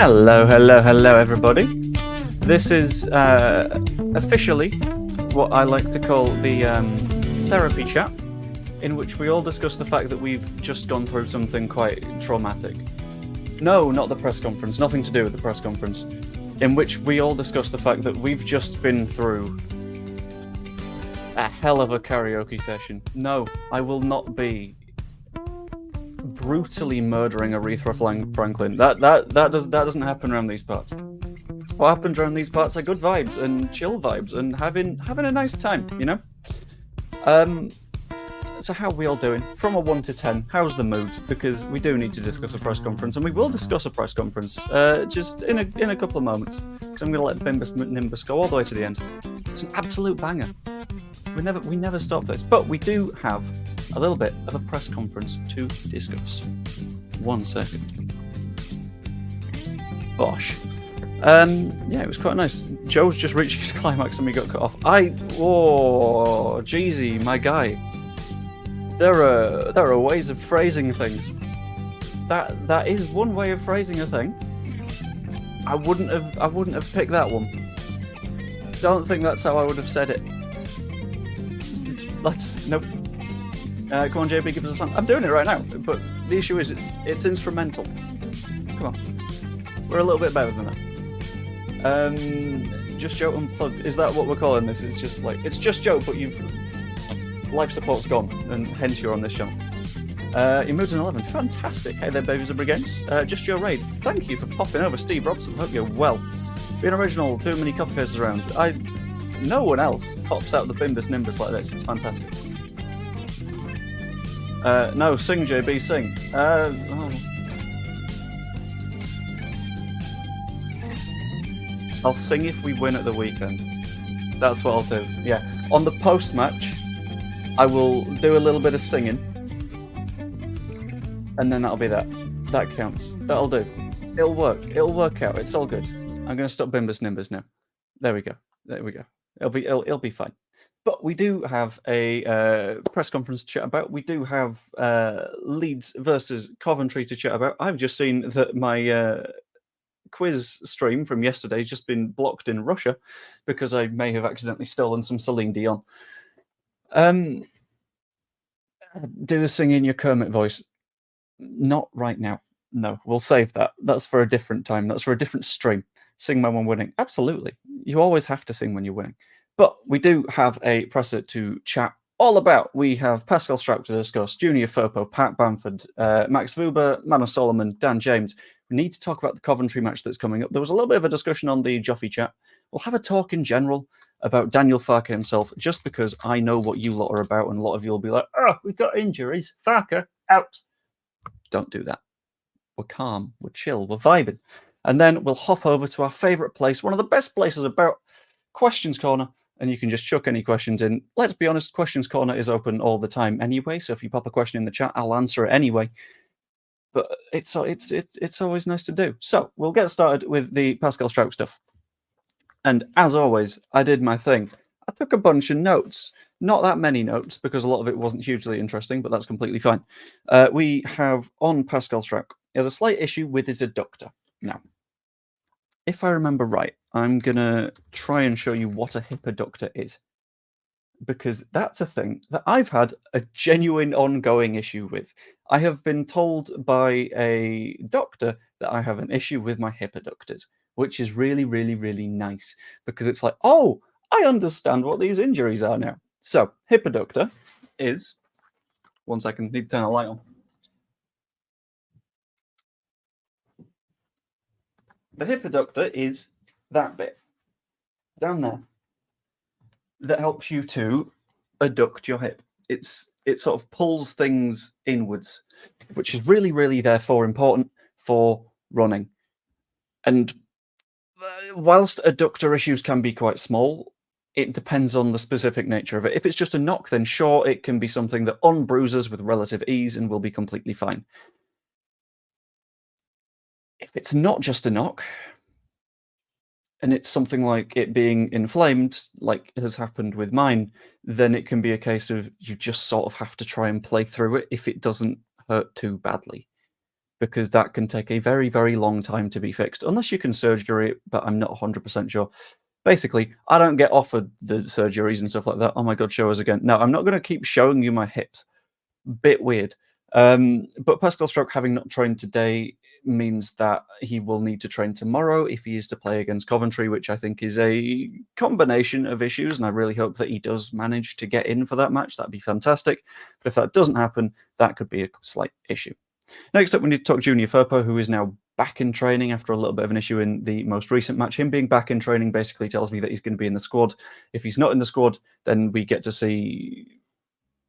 Hello, hello, hello, everybody. This is officially what I like to call the therapy chat, in which we all discuss the fact that we've just gone through something quite traumatic. No, not the press conference, nothing to do with the press conference, in which we all discuss the fact that we've just been through a hell of a karaoke session. No, I will not be brutally murdering Aretha Franklin. That doesn't happen around these parts. What happens around these parts are good vibes and chill vibes and having a nice time, you know? So how are we all doing? From a 1 to 10, how's the mood? Because we do need to discuss a press conference, and we will discuss a press conference just in a couple of moments. Because I'm going to let Bimbus Nimbus go all the way to the end. It's an absolute banger. We never stop this, but we do have a little bit of a press conference to discuss. 1 second. Bosh. Yeah, it was quite nice. Joe's just reached his climax and we got cut off. Oh, Jeezy, my guy. There are ways of phrasing things. That is one way of phrasing a thing. I wouldn't have picked that one. Don't think that's how I would have said it. Nope. Come on, JB, give us a song. I'm doing it right now, but the issue is it's instrumental. Come on, we're a little bit better than that. Just Joe Unplugged. Is that what we're calling this? It's just Joe, but life support's gone, and hence you're on this channel. You moved an 11. Fantastic. Hey there, babies and brigades. Just Joe Raid. Thank you for popping over, Steve Robson. Hope you're well. Being original, too many copy faces around. No one else pops out the Bimbus Nimbus like this. It's fantastic. No, sing, JB, sing. I'll sing if we win at the weekend. That's what I'll do. Yeah. On the post-match, I will do a little bit of singing. And then that'll be that. That counts. That'll do. It'll work. It'll work out. It's all good. I'm going to stop Bimbus Nimbus now. There we go. There we go. It'll be fine. But we do have a press conference to chat about. We do have Leeds versus Coventry to chat about. I've just seen that my quiz stream from yesterday has just been blocked in Russia because I may have accidentally stolen some Celine Dion. Do the sing in your Kermit voice. Not right now. No, we'll save that. That's for a different time. That's for a different stream. Sing when we're winning. Absolutely. You always have to sing when you're winning. But we do have a presser to chat all about. We have Pascal Strouk to discuss, Junior Firpo, Pat Bamford, Max Vuber, Mano Solomon, Dan James. We need to talk about the Coventry match that's coming up. There was a little bit of a discussion on the Joffy chat. We'll have a talk in general about Daniel Farke himself, just because I know what you lot are about, and a lot of you will be like, oh, we've got injuries. Farke, out. Don't do that. We're calm, we're chill, we're vibing. And then we'll hop over to our favourite place, one of the best places about, Questions Corner, and you can just chuck any questions in. Let's be honest, Questions Corner is open all the time anyway, so if you pop a question in the chat, I'll answer it anyway. But it's always nice to do. So we'll get started with the Pascal Strouk stuff. And as always, I did my thing. I took a bunch of notes. Not that many notes, because a lot of it wasn't hugely interesting, but that's completely fine. We have on Pascal Strouk. He has a slight issue with his adductor. Now, if I remember right, I'm going to try and show you what a hip adductor is, because that's a thing that I've had a genuine ongoing issue with. I have been told by a doctor that I have an issue with my hip adductors, which is really, really, really nice, because it's like, oh, I understand what these injuries are now. So, hip adductor is... 1 second, need to turn a light on. The hip adductor is that bit down there that helps you to adduct your hip. It sort of pulls things inwards, which is really, really therefore important for running. And whilst adductor issues can be quite small, it depends on the specific nature of it. If it's just a knock, then sure, it can be something that unbruises with relative ease and will be completely fine. If it's not just a knock, and it's something like it being inflamed, like has happened with mine, then it can be a case of you just sort of have to try and play through it if it doesn't hurt too badly. because that can take a very, very long time to be fixed, unless you can surgery it, but I'm not 100% sure. Basically, I don't get offered the surgeries and stuff like that. Oh my God, show us again. No, I'm not going to keep showing you my hips. Bit weird. But Pascal Stroke, having not trained today, means that he will need to train tomorrow if he is to play against Coventry, which I think is a combination of issues, and I really hope that he does manage to get in for that match. That'd be fantastic. But if that doesn't happen, that could be a slight issue. Next up, we need to talk Junior Firpo, who is now back in training after a little bit of an issue in the most recent match. Him being back in training basically tells me that he's going to be in the squad. If he's not in the squad, then we get to see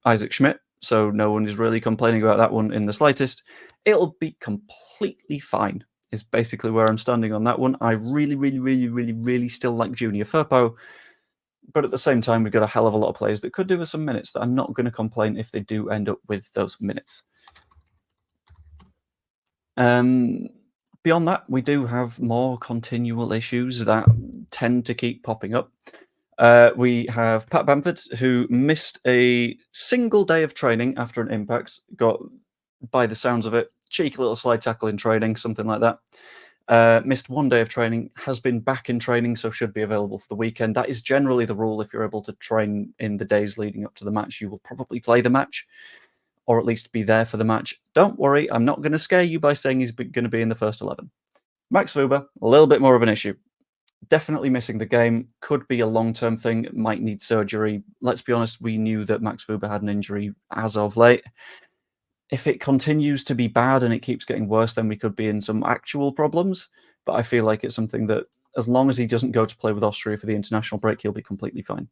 Isaac Schmidt, so no one is really complaining about that one in the slightest. It'll be completely fine, is basically where I'm standing on that one. I really still like Junior Firpo, but at the same time, we've got a hell of a lot of players that could do with some minutes that I'm not going to complain if they do end up with those minutes. Beyond that, we do have more continual issues that tend to keep popping up. We have Pat Bamford, who missed a single day of training after an impact, got, by the sounds of it, cheeky little slide tackle in training, something like that. Missed 1 day of training, has been back in training, so should be available for the weekend. That is generally the rule. If you're able to train in the days leading up to the match, you will probably play the match, or at least be there for the match. Don't worry, I'm not going to scare you by saying he's going to be in the first 11. Max Wuber, a little bit more of an issue. Definitely missing the game. Could be a long-term thing. Might need surgery. Let's be honest, we knew that Max Wuber had an injury as of late. If it continues to be bad and it keeps getting worse, then we could be in some actual problems. But I feel like it's something that, as long as he doesn't go to play with Austria for the international break, he'll be completely fine.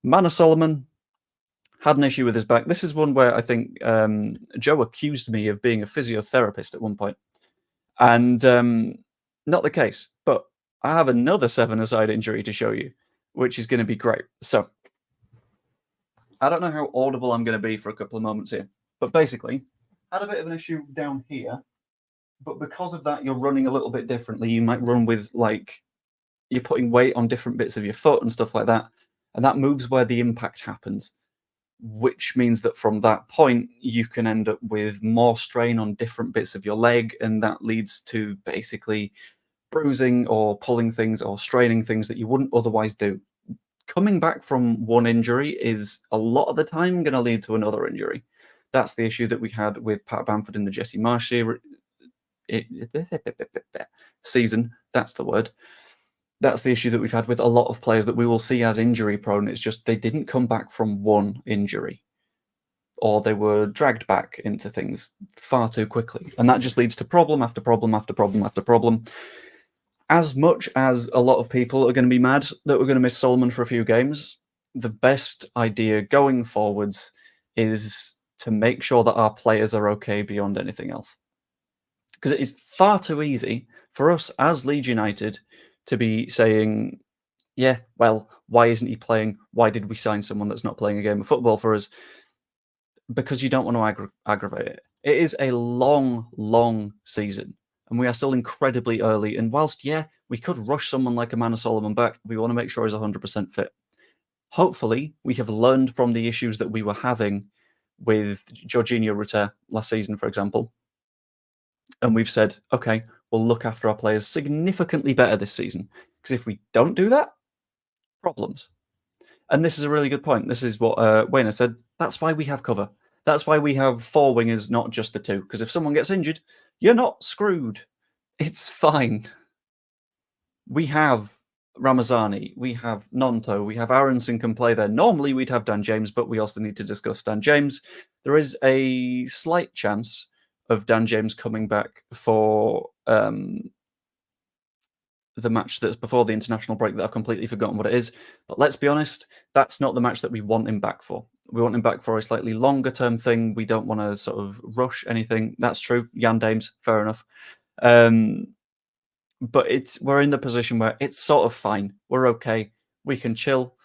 Manor Solomon had an issue with his back. This is one where I think Joe accused me of being a physiotherapist at one point. And not the case. But I have another 7-a-side injury to show you, which is going to be great. So, I don't know how audible I'm going to be for a couple of moments here, but basically, had a bit of an issue down here, but because of that, you're running a little bit differently. You might run with, like, you're putting weight on different bits of your foot and stuff like that, and that moves where the impact happens, which means that from that point, you can end up with more strain on different bits of your leg, and that leads to basically bruising or pulling things or straining things that you wouldn't otherwise do. Coming back from one injury is a lot of the time going to lead to another injury. That's the issue that we had with Pat Bamford in the Jesse Marsh season. That's the word. That's the issue that we've had with a lot of players that we will see as injury prone. It's just they didn't come back from one injury, or they were dragged back into things far too quickly. And that just leads to problem after problem after problem after problem. As much as a lot of people are going to be mad that we're going to miss Solomon for a few games, the best idea going forwards is to make sure that our players are okay beyond anything else. Because it is far too easy for us as Leeds United to be saying, yeah, well, why isn't he playing? Why did we sign someone that's not playing a game of football for us? Because you don't want to aggravate it. It is a long season. And we are still incredibly early. And whilst, yeah, we could rush someone like Amanda Solomon back, we want to make sure he's 100% fit. Hopefully, we have learned from the issues that we were having with Jorginho Rutter last season, for example. And we've said, okay, we'll look after our players significantly better this season. Because if we don't do that, problems. And this is a really good point. This is what Wayne said. That's why we have cover. That's why we have 4 wingers, not just the 2. Because if someone gets injured, you're not screwed. It's fine. We have Ramazani, we have Nonto, we have Aronson can play there. Normally we'd have Dan James, but we also need to discuss Dan James. There is a slight chance of Dan James coming back for the match that's before the international break that I've completely forgotten what it is. But let's be honest, that's not the match that we want him back for. We want him back for a slightly longer term thing. We don't want to sort of rush anything. That's true. Jan Dames, fair enough. But we're in the position where it's sort of fine. We're okay. We can chill,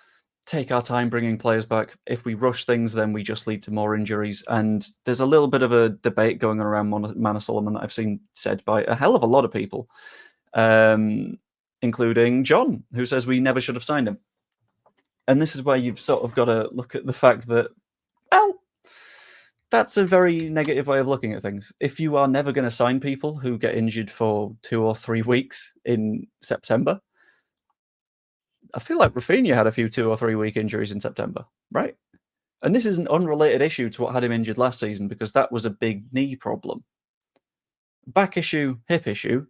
take our time bringing players back. If we rush things, then we just lead to more injuries. And there's a little bit of a debate going on around Manor Solomon that I've seen said by a hell of a lot of people, including John, who says we never should have signed him. And this is where you've sort of got to look at the fact that, well, That's a very negative way of looking at things. If you are never going to sign people who get injured for 2 or 3 weeks in September, I feel like Rafinha had a few 2 or 3 week injuries in September, right? And this is an unrelated issue to what had him injured last season because that was a big knee problem. Back issue, hip issue,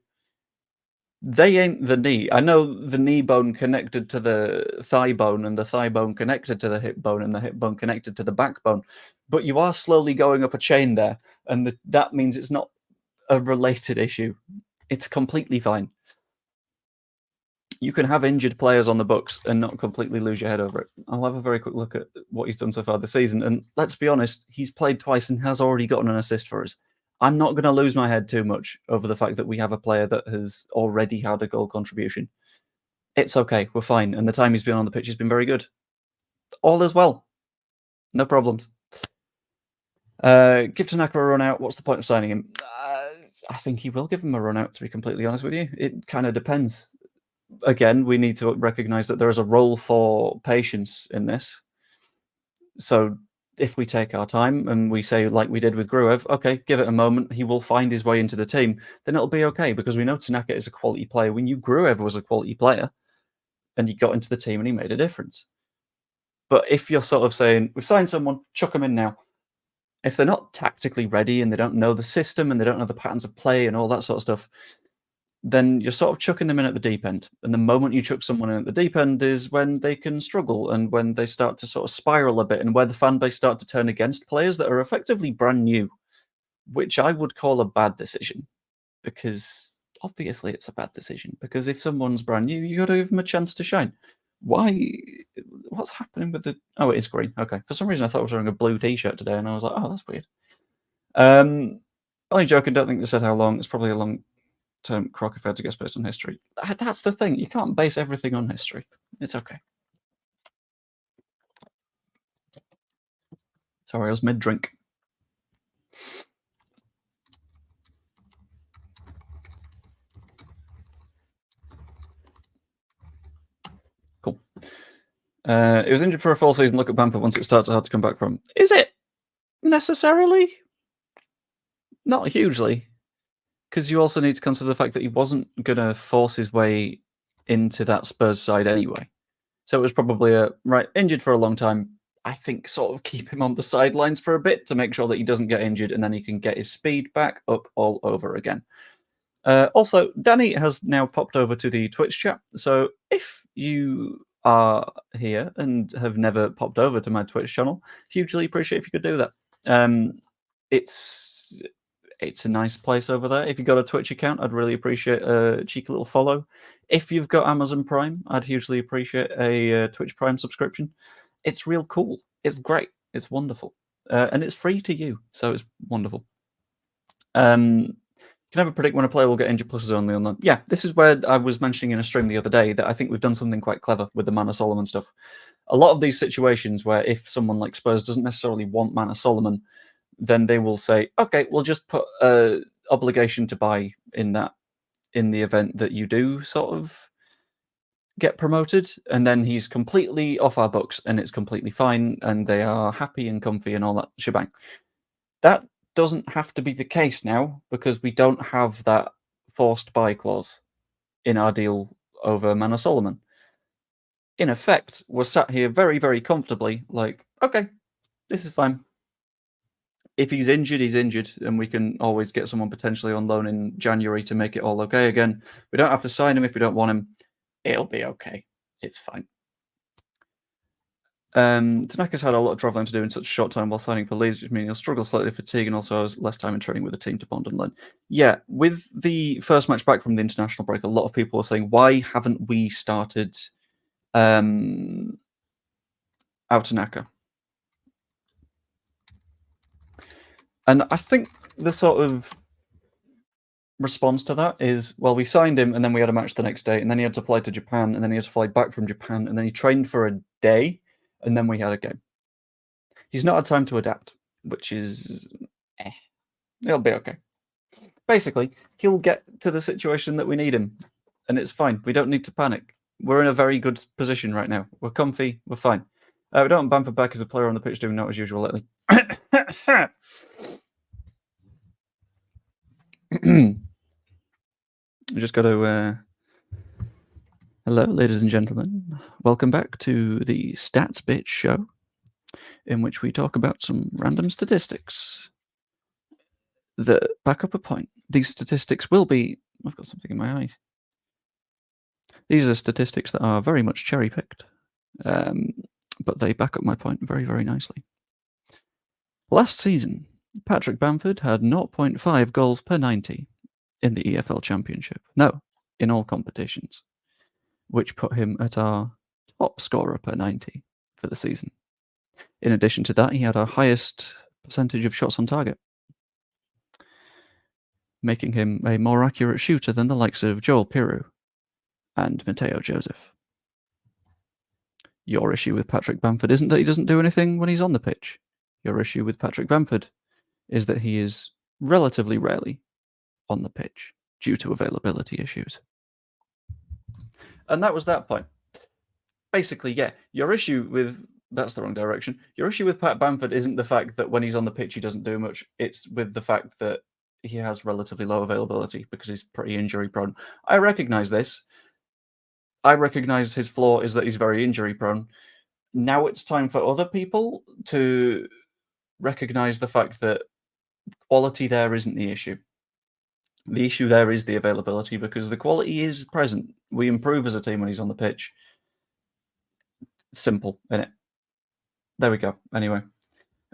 they ain't the knee. I know the knee bone connected to the thigh bone and the thigh bone connected to the hip bone and the hip bone connected to the backbone, but you are slowly going up a chain there, and that means it's not a related issue. It's completely fine. You can have injured players on the books and not completely lose your head over it. I'll have a very quick look at what he's done so far this season, and let's be honest, he's played twice and has already gotten an assist for us. I'm not going to lose my head too much over the fact that we have a player that has already had a goal contribution. It's okay, we're fine, and the time he's been on the pitch has been very good. All is well. No problems. Give Tanaka a run out. What's the point of signing him? I think he will give him a run out, to be completely honest with you. It kind of depends. Again, we need to recognise that there is a role for patience in this. So if we take our time and we say, like we did with Gruev, okay, give it a moment, he will find his way into the team, then it'll be okay, because we know Tanaka is a quality player. We knew Gruev was a quality player, and he got into the team and he made a difference. But if you're sort of saying, we've signed someone, chuck them in now, if they're not tactically ready and they don't know the system and they don't know the patterns of play and all that sort of stuff, then you're sort of chucking them in at the deep end. And the moment you chuck someone in at the deep end is when they can struggle and when they start to sort of spiral a bit and where the fan base start to turn against players that are effectively brand new, which I would call a bad decision, because obviously it's a bad decision, because if someone's brand new, you got to give them a chance to shine. Why? What's happening with the... Oh, it is green. Okay. For some reason, I thought I was wearing a blue T-shirt today, and I was like, oh, that's weird. Only joking, don't think they said how long. It's probably a long-term crock affair to get based on history. That's the thing. You can't base everything on history. It's okay. Sorry, I was mid-drink. Cool. It was injured for a full season. Look at Bamford. Once it starts, it's hard to come back from. Is it necessarily? Not hugely, because you also need to consider the fact that he wasn't going to force his way into that Spurs side anyway. So it was probably injured for a long time. I think sort of keep him on the sidelines for a bit to make sure that he doesn't get injured, and then he can get his speed back up all over again. Also, Danny has now popped over to the Twitch chat. So if you are here and have never popped over to my Twitch channel, hugely appreciate if you could do that. It's a nice place over there. If you've got a Twitch account, I'd really appreciate a cheeky little follow. If you've got Amazon Prime, I'd hugely appreciate a Twitch Prime subscription. It's real cool. It's great. It's wonderful. And it's free to you, so it's wonderful. Can ever predict when a player will get injured plus is only online? Yeah, this is where I was mentioning in a stream the other day that I think we've done something quite clever with the Mana Solomon stuff. A lot of these situations where if someone like Spurs doesn't necessarily want Mana Solomon, then they will say, okay, we'll just put an obligation to buy in the event that you do sort of get promoted, and then he's completely off our books and it's completely fine and they are happy and comfy and all that shebang. That doesn't have to be the case now, because we don't have that forced buy clause in our deal over Mana Solomon. In effect, we're sat here very, very comfortably like, okay, this is fine. If he's injured, he's injured, and we can always get someone potentially on loan in January to make it all okay again. We don't have to sign him if we don't want him. It'll be okay. It's fine. Tanaka's had a lot of travelling to do in such a short time while signing for Leeds, which means he'll struggle slightly with fatigue and also has less time in training with the team to bond and learn. Yeah, with the first match back from the international break, a lot of people are saying, why haven't we started Tanaka? And I think the sort of response to that is, well, we signed him and then we had a match the next day, and then he had to fly to Japan, and then he had to fly back from Japan, and then he trained for a day, and then we had a game. He's not had time to adapt, which is... It'll be okay. Basically, he'll get to the situation that we need him, and it's fine. We don't need to panic. We're in a very good position right now. We're comfy. We're fine. We don't want Bamford back as a player on the pitch doing not as usual lately. Just got to... Hello, ladies and gentlemen. Welcome back to the Stats Bitch show, in which we talk about some random statistics that back up a point. These statistics will be... I've got something in my eye. These are statistics that are very much cherry-picked, but they back up my point very, very nicely. Last season, Patrick Bamford had 0.5 goals per 90 in the EFL Championship. No, in all competitions, which put him at our top scorer per 90 for the season. In addition to that, he had our highest percentage of shots on target, making him a more accurate shooter than the likes of Joel Piroux and Mateo Joseph. Your issue with Patrick Bamford isn't that he doesn't do anything when he's on the pitch. Your issue with Patrick Bamford is that he is relatively rarely on the pitch due to availability issues. And that was that point. Basically, yeah, your issue with... That's the wrong direction. Your issue with Pat Bamford isn't the fact that when he's on the pitch he doesn't do much. It's with the fact that he has relatively low availability because he's pretty injury prone. I recognise this. I recognise his flaw is that he's very injury prone. Now it's time for other people to recognise the fact that quality there isn't the issue. The issue there is the availability, because the quality is present. We improve as a team when he's on the pitch. Simple, innit? There we go. Anyway,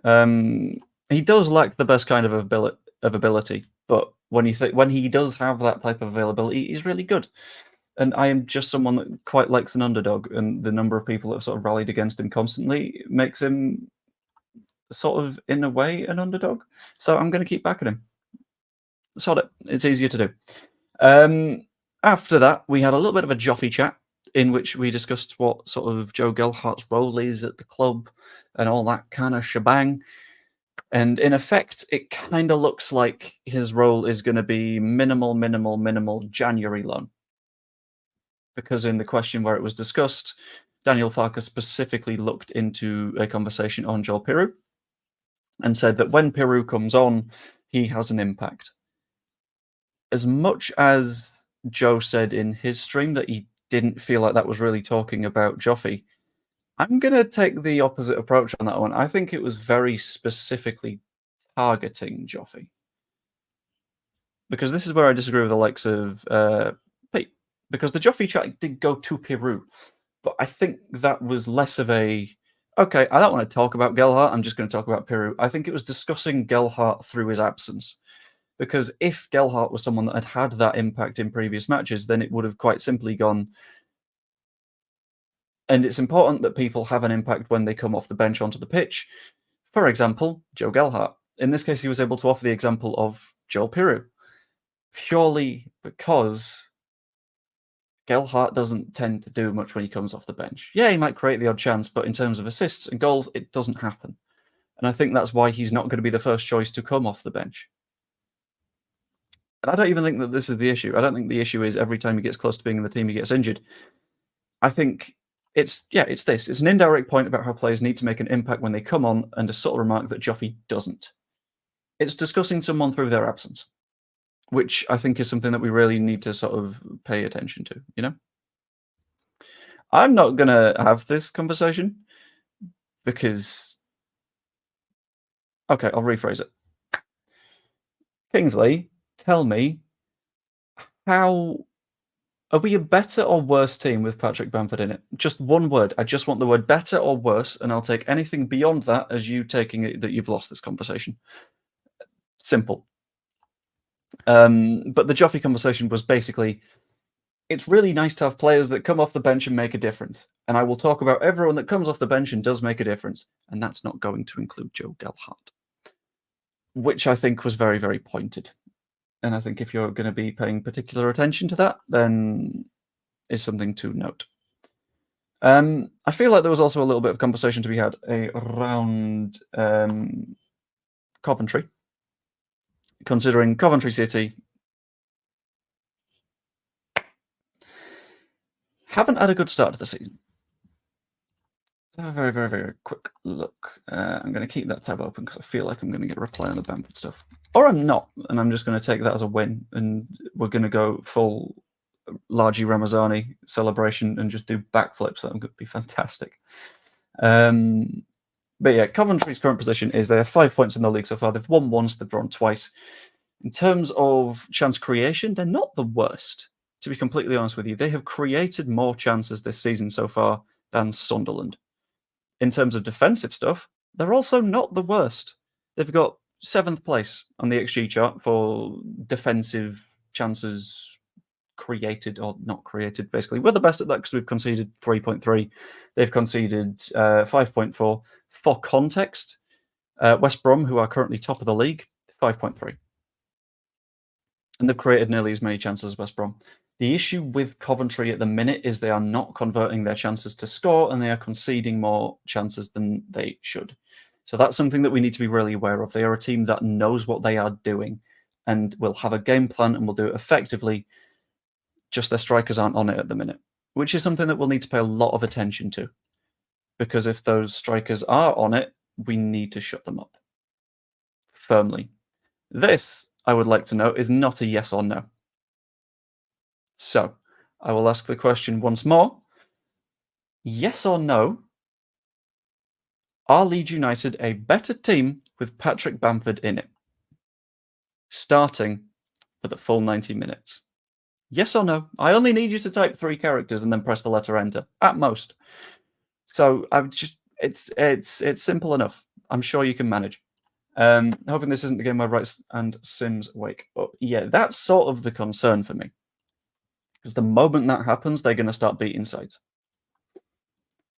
he does lack the best kind of ability, but when he does have that type of availability, he's really good. And I am just someone that quite likes an underdog, and the number of people that have sort of rallied against him constantly makes him sort of, in a way, an underdog. So I'm going to keep backing him. Sod it. It's easier to do. After that, we had a little bit of a Joffy chat, in which we discussed what sort of Joe Gelhardt's role is at the club and all that kind of shebang. And in effect, it kind of looks like his role is going to be minimal January loan. Because in the question where it was discussed, Daniel Farke specifically looked into a conversation on Joel Piroux and said that when Piroux comes on, he has an impact. As much as Joe said in his stream that he didn't feel like that was really talking about Joffy, I'm going to take the opposite approach on that one. I think it was very specifically targeting Joffy. Because this is where I disagree with the likes of Pete. Because the Joffy chat did go to Piroux, but I think that was less of a, okay, I don't want to talk about Gelhardt, I'm just going to talk about Piroux. I think it was discussing Gelhardt through his absence. Because if Gelhardt was someone that had had that impact in previous matches, then it would have quite simply gone, and it's important that people have an impact when they come off the bench onto the pitch. For example, Joe Gelhardt. In this case, he was able to offer the example of Joel Piroux, purely because Gelhardt doesn't tend to do much when he comes off the bench. Yeah, he might create the odd chance, but in terms of assists and goals, it doesn't happen. And I think that's why he's not going to be the first choice to come off the bench. And I don't even think that this is the issue. I don't think the issue is every time he gets close to being in the team, he gets injured. I think it's this. It's an indirect point about how players need to make an impact when they come on, and a subtle remark that Joffy doesn't. It's discussing someone through their absence, which I think is something that we really need to sort of pay attention to, you know? I'm not going to have this conversation because... Okay, I'll rephrase it. Kingsley, tell me, how... Are we a better or worse team with Patrick Bamford in it? Just one word. I just want the word better or worse, and I'll take anything beyond that as you taking it that you've lost this conversation. Simple. But the Joffy conversation was basically, it's really nice to have players that come off the bench and make a difference. And I will talk about everyone that comes off the bench and does make a difference. And that's not going to include Joe Gelhardt, which I think was very, very pointed. And I think if you're going to be paying particular attention to that, then is something to note. I feel like there was also a little bit of conversation to be had around Coventry, considering Coventry City haven't had a good start to the season. Have a very, very, very quick look. I'm going to keep that tab open because I feel like I'm going to get a reply on the Bamford stuff. Or I'm not, and I'm just going to take that as a win, and we're going to go full Largi Ramazani celebration and just do backflips. That would be fantastic. But yeah, Coventry's current position is they have 5 points in the league so far. They've won once, they've drawn twice. In terms of chance creation, they're not the worst, to be completely honest with you. They have created more chances this season so far than Sunderland. In terms of defensive stuff, they're also not the worst. They've got 7th place on the XG chart for defensive chances created or not created, basically. We're the best at that because we've conceded 3.3. They've conceded 5.4. For context, West Brom, who are currently top of the league, 5.3. And they've created nearly as many chances as West Brom. The issue with Coventry at the minute is they are not converting their chances to score, and they are conceding more chances than they should. So that's something that we need to be really aware of. They are a team that knows what they are doing and will have a game plan and will do it effectively. Just their strikers aren't on it at the minute, which is something that we'll need to pay a lot of attention to. Because if those strikers are on it, we need to shut them up firmly. This, I would like to know, is not a yes or no. So, I will ask the question once more. Yes or no, are Leeds United a better team with Patrick Bamford in it? Starting for the full 90 minutes. Yes or no? I only need you to type 3 characters and then press the letter enter, at most. So, it's simple enough. I'm sure you can manage. Hoping this isn't the game where Rights and Sims wake up. Yeah, that's sort of the concern for me. Because the moment that happens, they're going to start beating sides.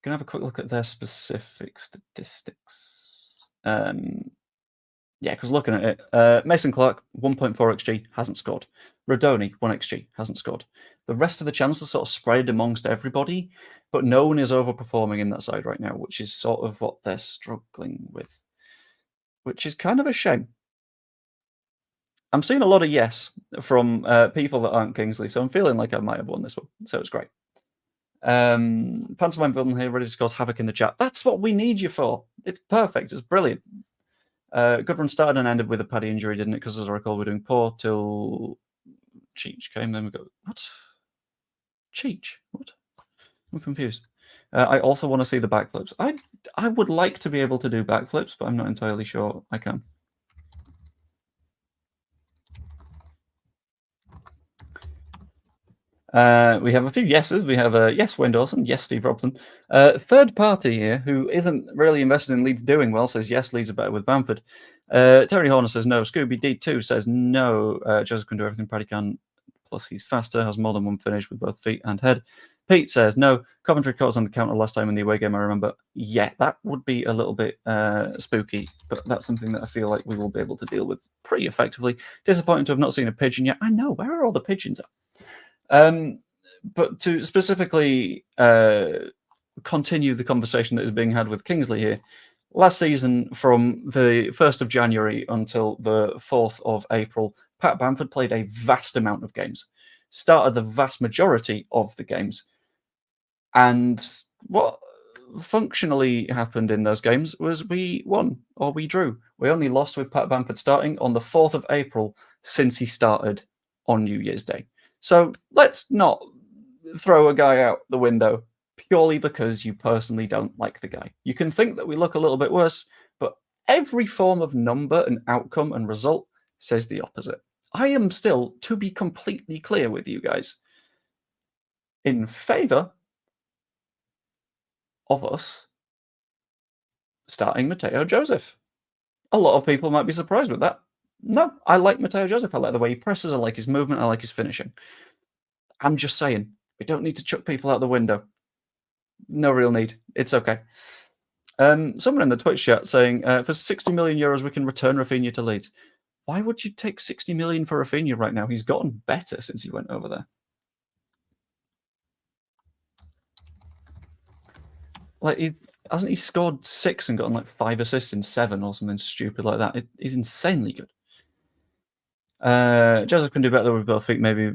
Going to have a quick look at their specific statistics. Yeah, because looking at it, Mason Clark, 1.4 XG, hasn't scored. Rodoni, 1 XG, hasn't scored. The rest of the chances sort of spread amongst everybody, but no one is overperforming in that side right now, which is sort of what they're struggling with, which is kind of a shame. I'm seeing a lot of yes from people that aren't Kingsley, so I'm feeling like I might have won this one, so it's great. Pantomime Villain here, ready to cause havoc in the chat. That's what we need you for. It's perfect. It's brilliant. Good run started and ended with a Paddy injury, didn't it? Because as I recall, we're doing poor till Cheech came. Then we go, what? Cheech? What? I'm confused. I also want to see the backflips. I would like to be able to do backflips, but I'm not entirely sure I can. We have a few yeses. We have yes, Wayne Dawson. Yes, Steve Robson. Third party here, who isn't really invested in Leeds doing well, says yes, Leeds are better with Bamford. Terry Horner says no. Scooby D2 says no. Joseph can do everything Paddy can. Plus, he's faster, has more than one finish with both feet and head. Pete says no. Coventry caught us on the counter last time in the away game, I remember. Yeah, that would be a little bit spooky, but that's something that I feel like we will be able to deal with pretty effectively. Disappointing to have not seen a pigeon yet. I know, where are all the pigeons at? But to specifically continue the conversation that is being had with Kingsley here, last season from the 1st of January until the 4th of April, Pat Bamford played a vast amount of games, started the vast majority of the games. And what functionally happened in those games was we won or we drew. We only lost with Pat Bamford starting on the 4th of April since he started on New Year's Day. So let's not throw a guy out the window purely because you personally don't like the guy. You can think that we look a little bit worse, but every form of number and outcome and result says the opposite. I am still, to be completely clear with you guys, in favour of us starting Mateo Joseph. A lot of people might be surprised with that. No, I like Mateo Joseph. I like the way he presses. I like his movement. I like his finishing. I'm just saying, we don't need to chuck people out the window. No real need. It's okay. Someone in the Twitch chat saying, for 60 million euros, we can return Rafinha to Leeds. Why would you take 60 million for Rafinha right now? He's gotten better since he went over there. Like, hasn't he scored 6 and gotten like 5 assists in 7 or something stupid like that? He's insanely good. Joseph can do better with both feet. Maybe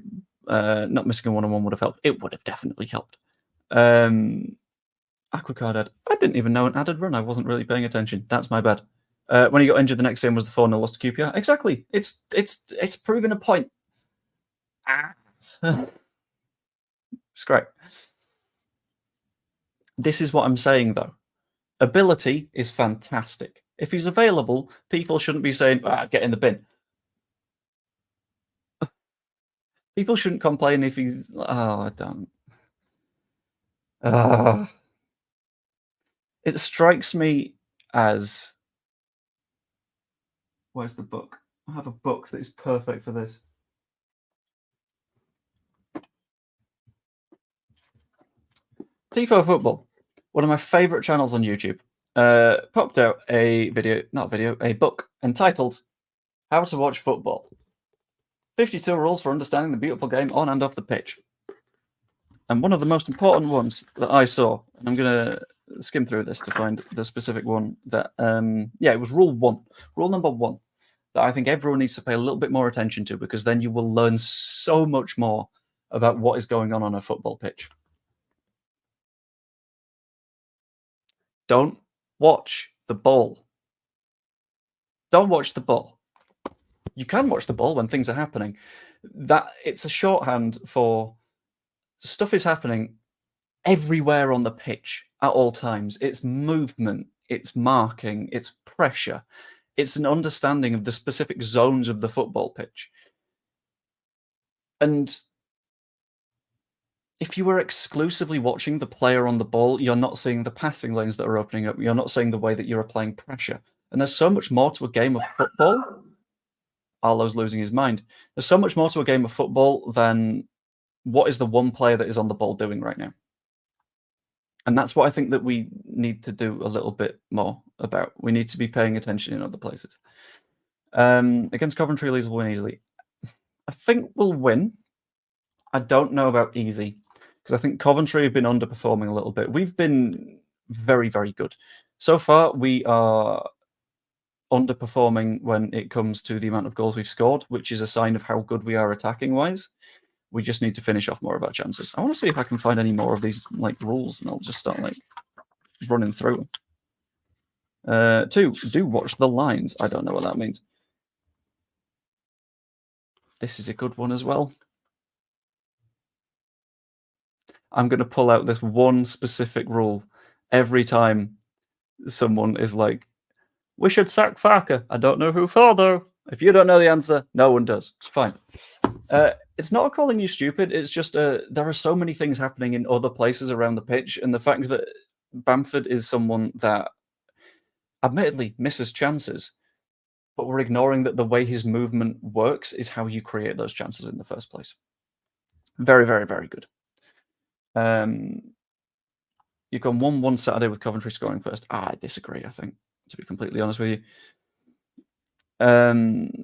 not missing a one-on-one would have helped. It would have definitely helped. Aquacard ad. I didn't even know an ad had run. I wasn't really paying attention. That's my bad. When he got injured, the next game was the 4-0 loss to QPR. Exactly. It's proving a point. It's great. This is what I'm saying, though. Ability is fantastic. If he's available, people shouldn't be saying, get in the bin. People shouldn't complain if he's... Oh, I don't. It strikes me as... Where's the book? I have a book that is perfect for this. Tifo Football, one of my favourite channels on YouTube, popped out a book entitled How to Watch Football. 52 Rules for Understanding the Beautiful Game on and off the Pitch. And one of the most important ones that I saw, and I'm going to skim through this to find the specific one that, it was rule number 1, that I think everyone needs to pay a little bit more attention to, because then you will learn so much more about what is going on a football pitch. Don't watch the ball. Don't watch the ball. You can watch the ball when things are happening. That it's a shorthand for stuff is happening everywhere on the pitch at all times. It's movement, it's marking, it's pressure. It's an understanding of the specific zones of the football pitch. And if you were exclusively watching the player on the ball, you're not seeing the passing lanes that are opening up. You're not seeing the way that you're applying pressure. And there's so much more to a game of football. Arlo's losing his mind. There's so much more to a game of football than what is the one player that is on the ball doing right now. And that's what I think that we need to do a little bit more about. We need to be paying attention in other places. Against Coventry, Leeds will win easily. I think we'll win. I don't know about easy, because I think Coventry have been underperforming a little bit. We've been very, very good. So far, we are underperforming when it comes to the amount of goals we've scored, which is a sign of how good we are attacking-wise. We just need to finish off more of our chances. I want to see if I can find any more of these rules, and I'll just start running through them. 2, do watch the lines. I don't know what that means. This is a good one as well. I'm going to pull out this one specific rule every time someone is like, we should sack Farke. I don't know who for, though. If you don't know the answer, no one does. It's fine. It's not calling you stupid. It's just there are so many things happening in other places around the pitch, and the fact that Bamford is someone that admittedly misses chances, but we're ignoring that the way his movement works is how you create those chances in the first place. Very, very, very good. You've gone 1-1 Saturday with Coventry scoring first. I disagree, I think, to be completely honest with you.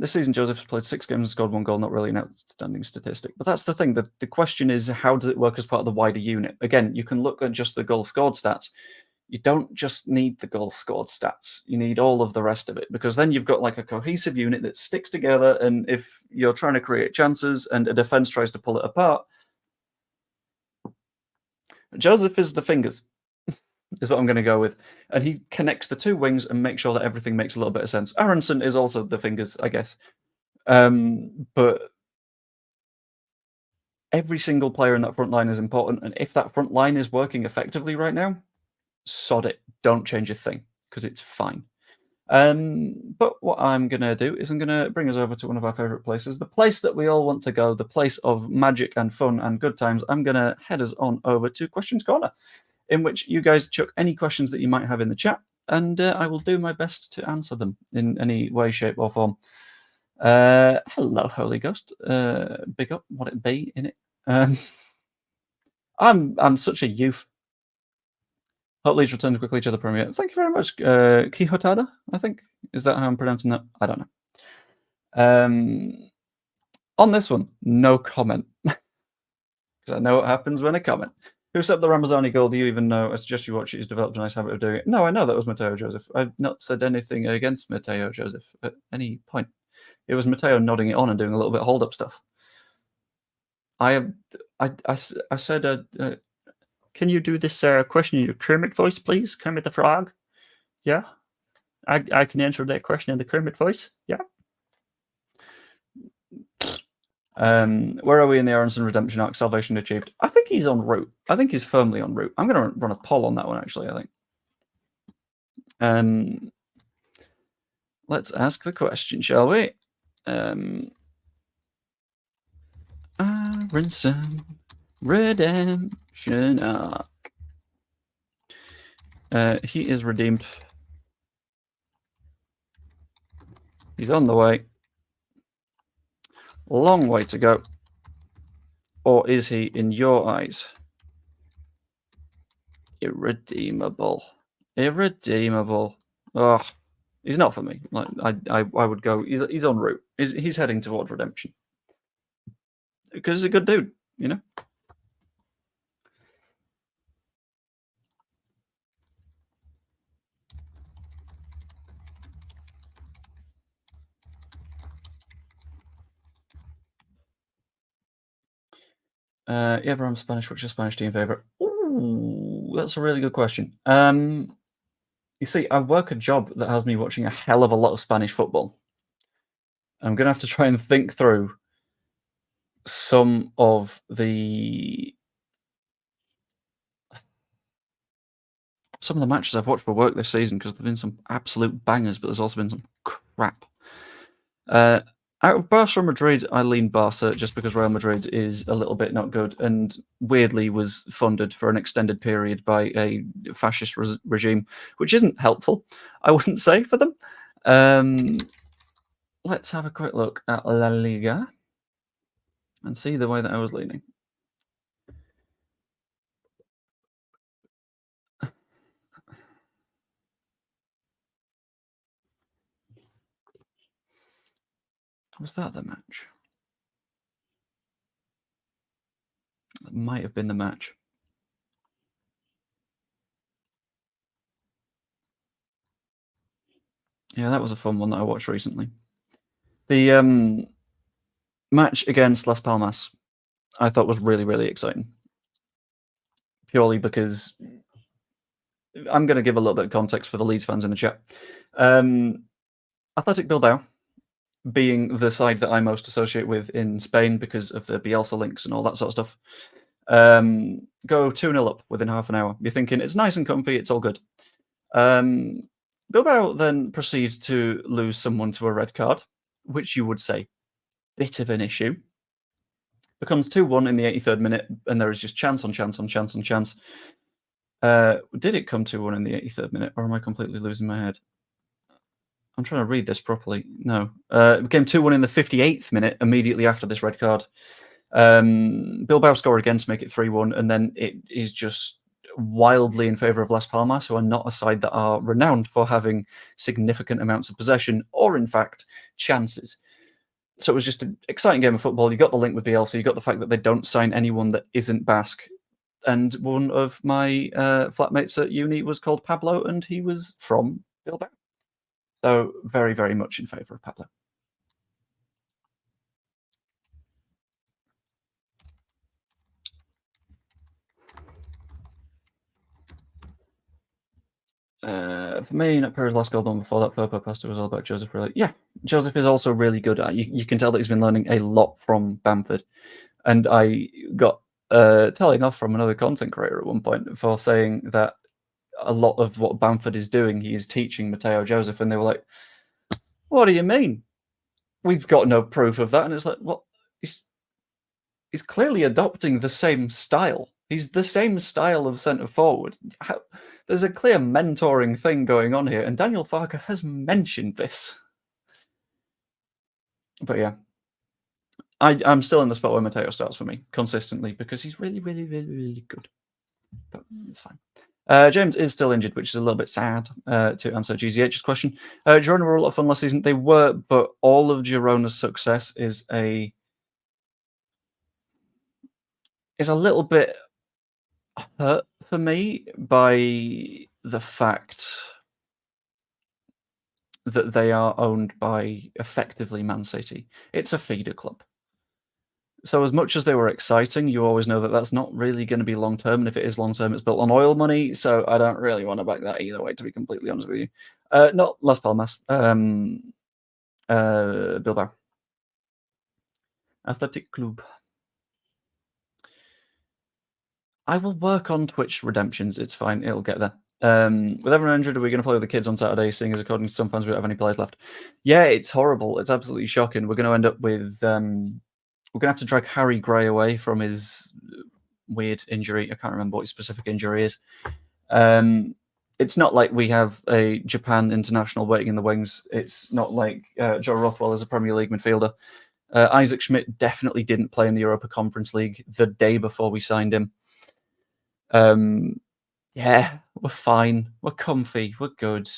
This season, Joseph has played 6 games and scored 1 goal, not really an outstanding statistic. But that's the thing. The question is, how does it work as part of the wider unit? Again, you can look at just the goal scored stats. You don't just need the goal scored stats. You need all of the rest of it, because then you've got a cohesive unit that sticks together, and if you're trying to create chances and a defence tries to pull it apart, Joseph is the fingers, is what I'm going to go with. And he connects the 2 wings and makes sure that everything makes a little bit of sense. Aronson is also the fingers, I guess. But every single player in that front line is important. And if that front line is working effectively right now, sod it. Don't change a thing, because it's fine. But what I'm going to do is I'm going to bring us over to one of our favourite places, the place that we all want to go, the place of magic and fun and good times. I'm going to head us on over to Questions Corner, in which you guys chuck any questions that you might have in the chat, and I will do my best to answer them in any way, shape, or form. Hello, Holy Ghost. Big up, what it be in it. I'm such a youth. Hope Leeds return quickly to the Premier. Thank you very much, Quijotada, I think. Is that how I'm pronouncing that? I don't know. On this one, no comment. Because I know what happens when I comment. Who set the Ramazzani goal? Do you even know? I suggest you watch it. He's developed a nice habit of doing it. No, I know that was Matteo Joseph. I've not said anything against Matteo Joseph at any point. It was Matteo nodding it on and doing a little bit of hold-up stuff. I said Can you do this question in your Kermit voice, please? Kermit the Frog? Yeah? I can answer that question in the Kermit voice. Yeah? Where are we in the Aronson redemption arc? Salvation achieved. I think he's en route. I think he's firmly en route. I'm going to run a poll on that one, actually, I think. Let's ask the question, shall we? Aronson redemption arc. He is redeemed. He's on the way. Long way to go. Or is he, in your eyes, irredeemable? Irredeemable. Oh, he's not for me. Like I would go. He's en route. He's heading towards redemption because he's a good dude, you know. Yeah, but I'm Spanish. What's your Spanish team favorite? Ooh, that's a really good question. You see, I work a job that has me watching a hell of a lot of Spanish football. I'm going to have to try and think through some of the matches I've watched for work this season, because there've been some absolute bangers, but there's also been some crap. Out of Barca and Madrid, I lean Barca just because Real Madrid is a little bit not good and weirdly was funded for an extended period by a fascist regime, which isn't helpful, I wouldn't say, for them. Let's have a quick look at La Liga and see the way that I was leaning. Was that the match? It might have been the match. Yeah, that was a fun one that I watched recently. The match against Las Palmas I thought was really, really exciting. Purely because I'm going to give a little bit of context for the Leeds fans in the chat. Athletic Bilbao, being the side that I most associate with in Spain because of the Bielsa links and all that sort of stuff, go 2-0 up within half an hour. You're thinking, it's nice and comfy, it's all good. Bilbao then proceeds to lose someone to a red card, which you would say, bit of an issue. Becomes 2-1 in the 83rd minute, and there is just chance on chance on chance on chance. Did it come 2-1 in the 83rd minute, or am I completely losing my head? I'm trying to read this properly. No. It became 2-1 in the 58th minute, immediately after this red card. Bilbao scored again to make it 3-1, and then it is just wildly in favour of Las Palmas, who are not a side that are renowned for having significant amounts of possession, or in fact, chances. So it was just an exciting game of football. You got the link with Bielsa, you got the fact that they don't sign anyone that isn't Basque. And one of my flatmates at uni was called Pablo, and he was from Bilbao. So very, very much in favour of Pablo. For me, not Perez's last goal done before that Purple Pasta was all about Joseph. Really, yeah, Joseph is also really good at. You can tell that he's been learning a lot from Bamford, and I got telling off from another content creator at one point for saying that a lot of what Bamford is doing, he is teaching Mateo Joseph, and they were like, "What do you mean? We've got no proof of that." And it's like, well, he's clearly adopting the same style. He's the same style of centre forward. There's a clear mentoring thing going on here, and Daniel Farke has mentioned this. But yeah, I'm still in the spot where Mateo starts for me consistently because he's really, really, really, really good. But it's fine. James is still injured, which is a little bit sad to answer GZH's question. Girona were a lot of fun last season. They were, but all of Girona's success is a little bit hurt for me by the fact that they are owned by effectively Man City. It's a feeder club. So as much as they were exciting, you always know that that's not really going to be long term, and if it is long term, it's built on oil money. So I don't really want to back that either way, to be completely honest with you. Not Las Palmas, Bilbao, Athletic Club. I will work on Twitch redemptions. It's fine. It'll get there. With everyone injured, are we going to play with the kids on Saturday? Seeing as according to some fans, we don't have any players left. Yeah, it's horrible. It's absolutely shocking. We're going to end up with we're going to have to drag Harry Gray away from his weird injury. I can't remember what his specific injury is. It's not like we have a Japan international waiting in the wings. It's not like Joe Rothwell is a Premier League midfielder. Isaac Schmidt definitely didn't play in the Europa Conference League the day before we signed him. Yeah, we're fine. We're comfy. We're good.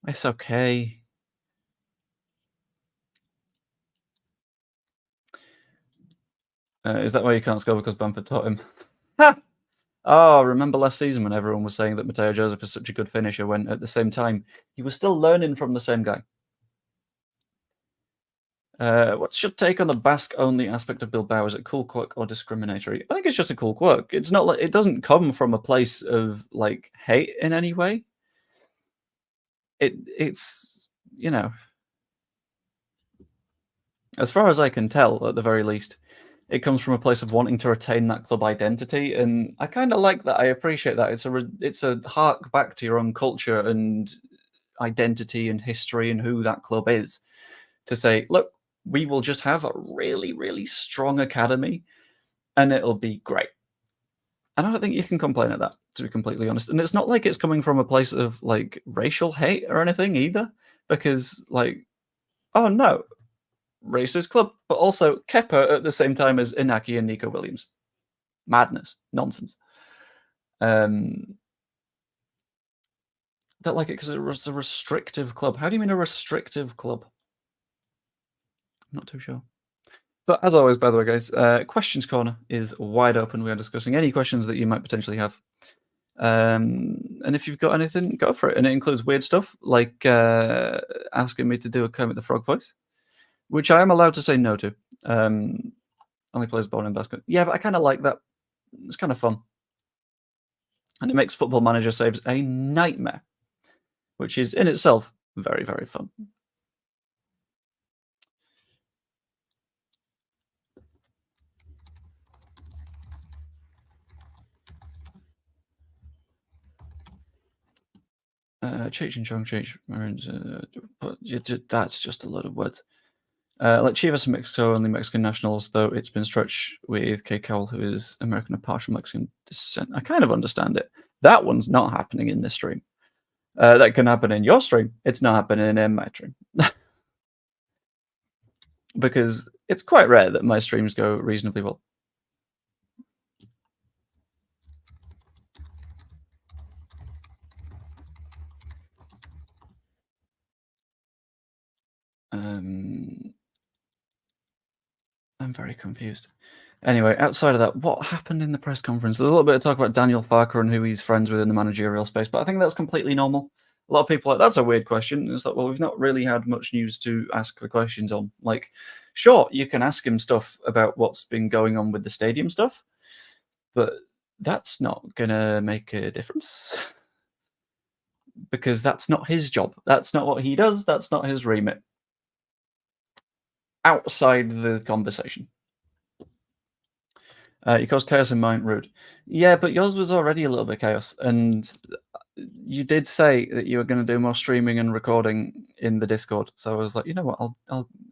It's okay. Is that why you can't score because Bamford taught him? Oh, remember last season when everyone was saying that Mateo Joseph is such a good finisher when at the same time he was still learning from the same guy? What's your take on the Basque-only aspect of Bilbao? Is it cool quirk or discriminatory? I think it's just a cool quirk. It's not like it doesn't come from a place of like hate in any way. It's as far as I can tell, at the very least, it comes from a place of wanting to retain that club identity, and I kind of like that. I appreciate that. It's a hark back to your own culture and identity and history and who that club is. To say, look, we will just have a really, really strong academy, and it'll be great. And I don't think you can complain at that, to be completely honest. And it's not like it's coming from a place of like racial hate or anything either, because like, oh no, racist club, but also Kepa at the same time as Inaki and Nico Williams. Madness, nonsense. Don't like it because it was a restrictive club. How do you mean a restrictive club? I'm not too sure. But as always, by the way, guys, questions corner is wide open. We are discussing any questions that you might potentially have. And if you've got anything, go for it. And it includes weird stuff like asking me to do a Kermit the Frog voice, which I am allowed to say no to. Only plays ball in basket. Yeah, but I kind of like that. It's kind of fun. And it makes Football Manager saves a nightmare, which is in itself very, very fun. Cheech and Chong Cheech. That's just a lot of words. Like Chivas and Mexico, only Mexican nationals, though it's been stretched with K. Cowell, who is American of partial Mexican descent. I kind of understand it. That one's not happening in this stream. That can happen in your stream. It's not happening in my stream. Because it's quite rare that my streams go reasonably well. I'm very confused. Anyway, outside of that, what happened in the press conference? There's a little bit of talk about Daniel Farke and who he's friends with in the managerial space, but I think that's completely normal. A lot of people are like, that's a weird question. It's like, well, we've not really had much news to ask the questions on. Like, sure, you can ask him stuff about what's been going on with the stadium stuff, but that's not going to make a difference. Because that's not his job. That's not what he does. That's not his remit. Outside the conversation. You caused chaos in mine, rude. Yeah, but yours was already a little bit chaos, and you did say that you were going to do more streaming and recording in the Discord. So I was like, you know what,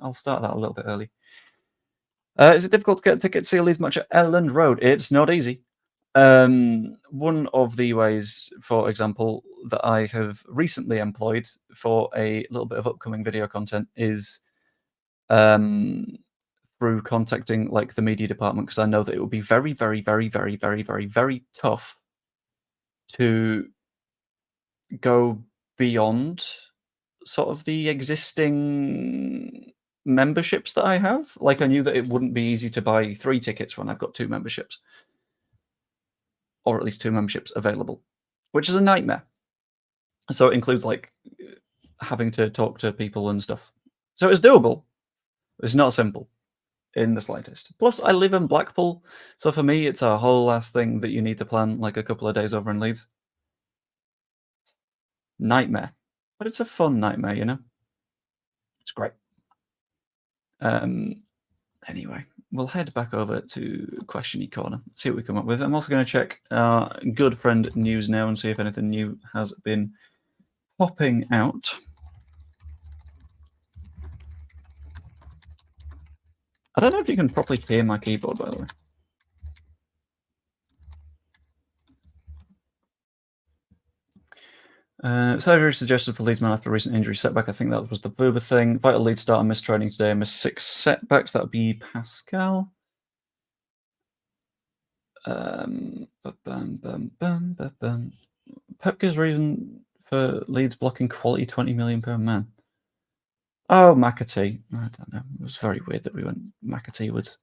I'll start that a little bit early. Is it difficult to get a ticket to see a Leeds match at Elland Road? It's not easy. One of the ways, for example, that I have recently employed for a little bit of upcoming video content is through contacting like the media department, because I know that it will be very, very, very, very, very, very, very tough to go beyond sort of the existing memberships that I have. Like, I knew that it wouldn't be easy to buy 3 tickets when I've got 2 memberships, or at least 2 memberships available, which is a nightmare. So it includes like having to talk to people and stuff. So it's doable. It's not simple. in the slightest. Plus, I live in Blackpool, so for me, it's a whole ass thing that you need to plan like a couple of days over in Leeds. Nightmare. But it's a fun nightmare, you know? It's great. Anyway, we'll head back over to Questiony Corner, see what we come up with. I'm also going to check our good friend News Now and see if anything new has been popping out. I don't know if you can properly hear my keyboard, by the way. Surgery suggested for Leeds man after recent injury setback. I think that was the Buba thing. Vital Leeds starter missed training today. Missed 6 setbacks. That would be Pascal. Pepke's reason for Leeds blocking quality £20 million man. Oh, McAtee. I don't know. It was very weird that we went McAtee with.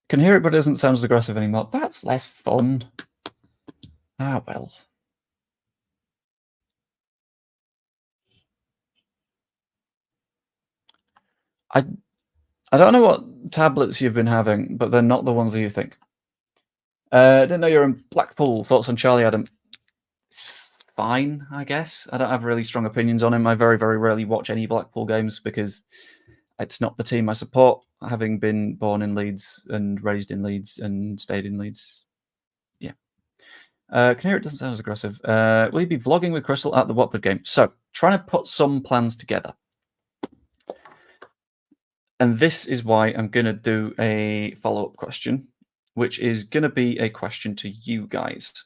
Can hear it, but it doesn't sound as aggressive anymore. That's less fun. Ah, well. I don't know what tablets you've been having, but they're not the ones that you think. I didn't know you're in Blackpool. Thoughts on Charlie Adam? It's fine, I guess. I don't have really strong opinions on him. I very, very rarely watch any Blackpool games because it's not the team I support, having been born in Leeds and raised in Leeds and stayed in Leeds. Yeah. Can hear it doesn't sound as aggressive. Will you be vlogging with Crystal at the Watford game? So, trying to put some plans together. And this is why I'm going to do a follow-up question, which is going to be a question to you guys.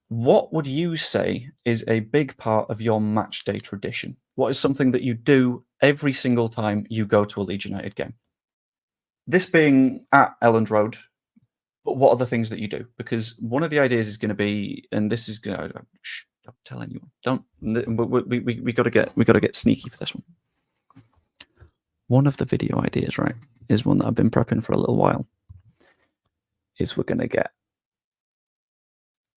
What would you say is a big part of your match day tradition? What is something that you do every single time you go to a Leeds United game? This being at Elland Road, but what are the things that you do? Because one of the ideas is going to be, and this is going to, don't tell anyone. Don't. We got to get sneaky for this one. One of the video ideas, right, is one that I've been prepping for a little while. Is we're going to get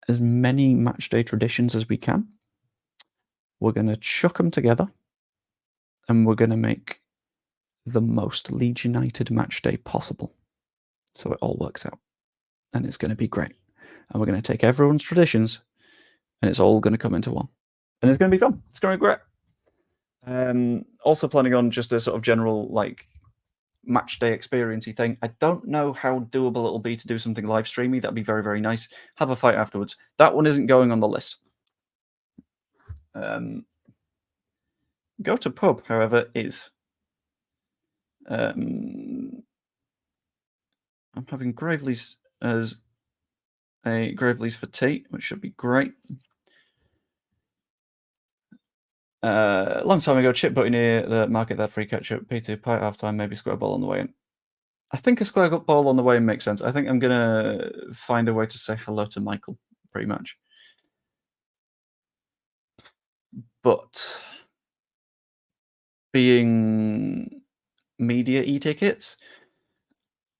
as many match day traditions as we can. We're going to chuck them together, and we're going to make the most Leeds United match day possible. So it all works out, and it's going to be great. And we're going to take everyone's traditions, and it's all going to come into one. And it's going to be fun. It's going to be great. Also planning on just a sort of general like match day experiencey thing. I don't know how doable it'll be to do something live streamy. That'd be very, very nice. Have a fight afterwards. That one isn't going on the list. Go to pub, however, is. I'm having Gravely's as a Gravely's for tea, which should be great. Long time ago, Chip Butty near the market that free ketchup. P2 pie at half time, maybe square ball on the way in. I think a square ball on the way in makes sense. I think I'm gonna find a way to say hello to Michael, pretty much. But being media e-tickets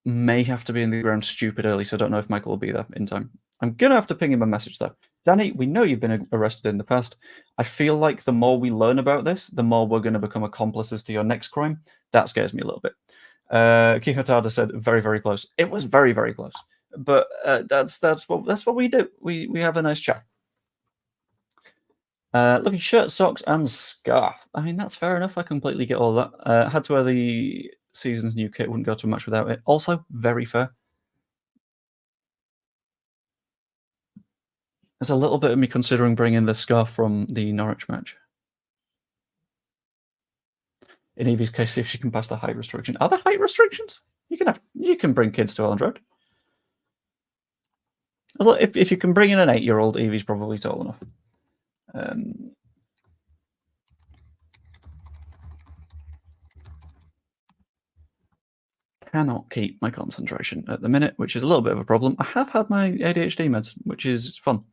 may have to be in the ground stupid early, so I don't know if Michael will be there in time. I'm gonna have to ping him a message though. Danny, we know you've been arrested in the past. I feel like the more we learn about this, the more we're going to become accomplices to your next crime. That scares me a little bit. Keith Hatada said very, very close. It was very, very close. But that's what we do. We have a nice chat. Looking shirt, socks, and scarf. I mean, that's fair enough. I completely get all that. Had to wear the season's new kit. Wouldn't go to a match without it. Also, very fair. There's a little bit of me considering bringing the scarf from the Norwich match. In Evie's case, see if she can pass the height restriction. Are there height restrictions? You can bring kids to Elland Road. If you can bring in an 8-year-old, Evie's probably tall enough. Cannot keep my concentration at the minute, which is a little bit of a problem. I have had my ADHD meds, which is fun.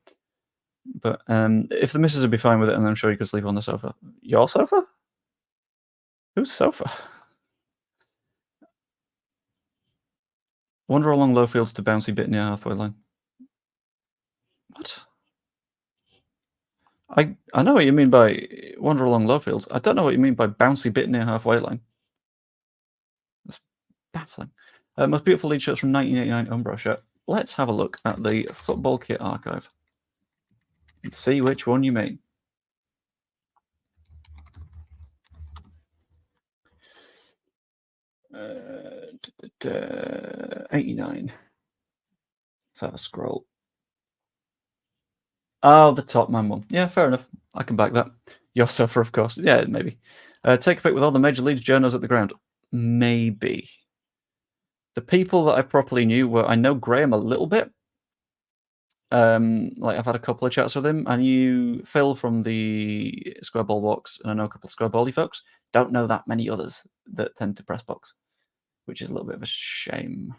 But if the missus would be fine with it, and I'm sure you could sleep on the sofa. Your sofa? Whose sofa? Wander along low fields to bouncy bit near halfway line. What? I know what you mean by wander along low fields. I don't know what you mean by bouncy bit near halfway line. Baffling. Most beautiful Leeds shirts from 1989 Umbro shirt. Let's have a look at the football kit archive and see which one you mean. '89. Let's have a scroll. Oh, the top man one. Yeah, fair enough. I can back that. Your suffer, of course. Yeah, maybe. Take a pic with all the major Leeds journos at the ground. Maybe. The people that I properly knew were, I know Graham a little bit. Like I've had a couple of chats with him. I knew Phil from the Square Ball Walks, and I know a couple of Square Bally folks. Don't know that many others that tend to press box, which is a little bit of a shame.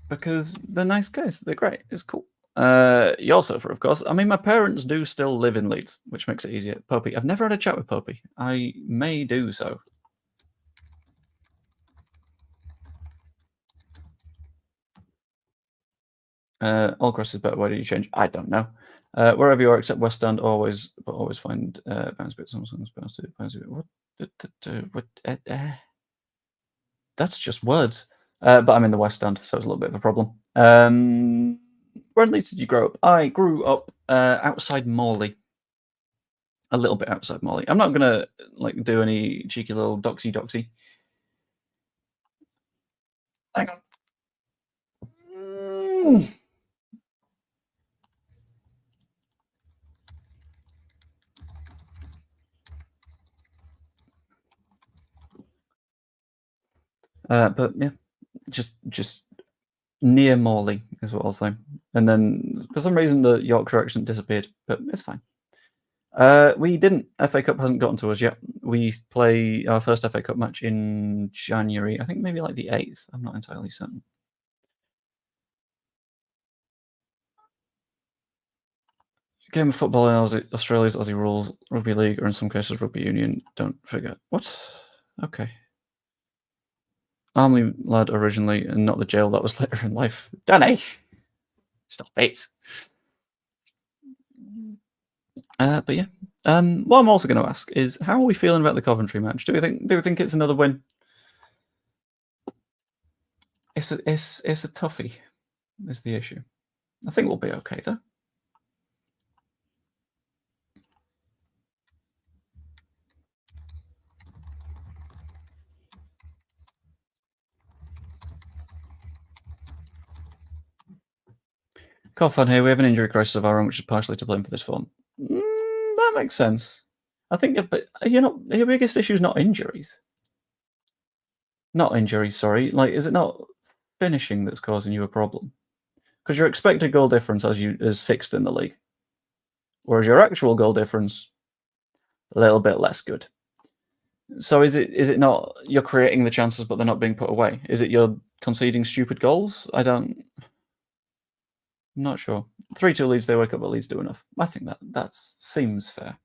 Because they're nice guys. They're great. It's cool. Your sofa, of course. I mean, my parents do still live in Leeds, which makes it easier. Popey. I've never had a chat with Popey. I may do so. All cross is better. Why did you change? I don't know. Wherever you are, except West Stand, always find bounce bit. Sometimes bounce it. What? That's just words. But I'm in the West Stand, so it's a little bit of a problem. Where in Leeds did you grow up? I grew up outside Morley. A little bit outside Morley. I'm not gonna like do any cheeky little doxy. Hang on. But yeah, just near Morley is what I'll say. And then for some reason the Yorkshire accent disappeared, but it's fine. We didn't. FA Cup hasn't gotten to us yet. We play our first FA Cup match in January. I think maybe like the 8th. I'm not entirely certain. Game of football in Australia's Aussie rules, rugby league, or in some cases rugby union. Don't forget. What? Okay. Army lad originally, and not the jail that was later in life. Danny! Stop it. But yeah. What I'm also going to ask is, how are we feeling about the Coventry match? Do we think it's another win? It's a toughie, is the issue. I think we'll be okay though. Cough on here. We have an injury crisis of our own, which is partially to blame for this form. That makes sense. I think, but your biggest issue is not injuries. Not injuries, sorry. Like, is it not finishing that's causing you a problem? Because your expected goal difference is sixth in the league, whereas your actual goal difference a little bit less good. So is it not you're creating the chances but they're not being put away? Is it you're conceding stupid goals? I'm not sure. 3-2 Leeds, they wake up, but Leeds do enough. I think that seems fair.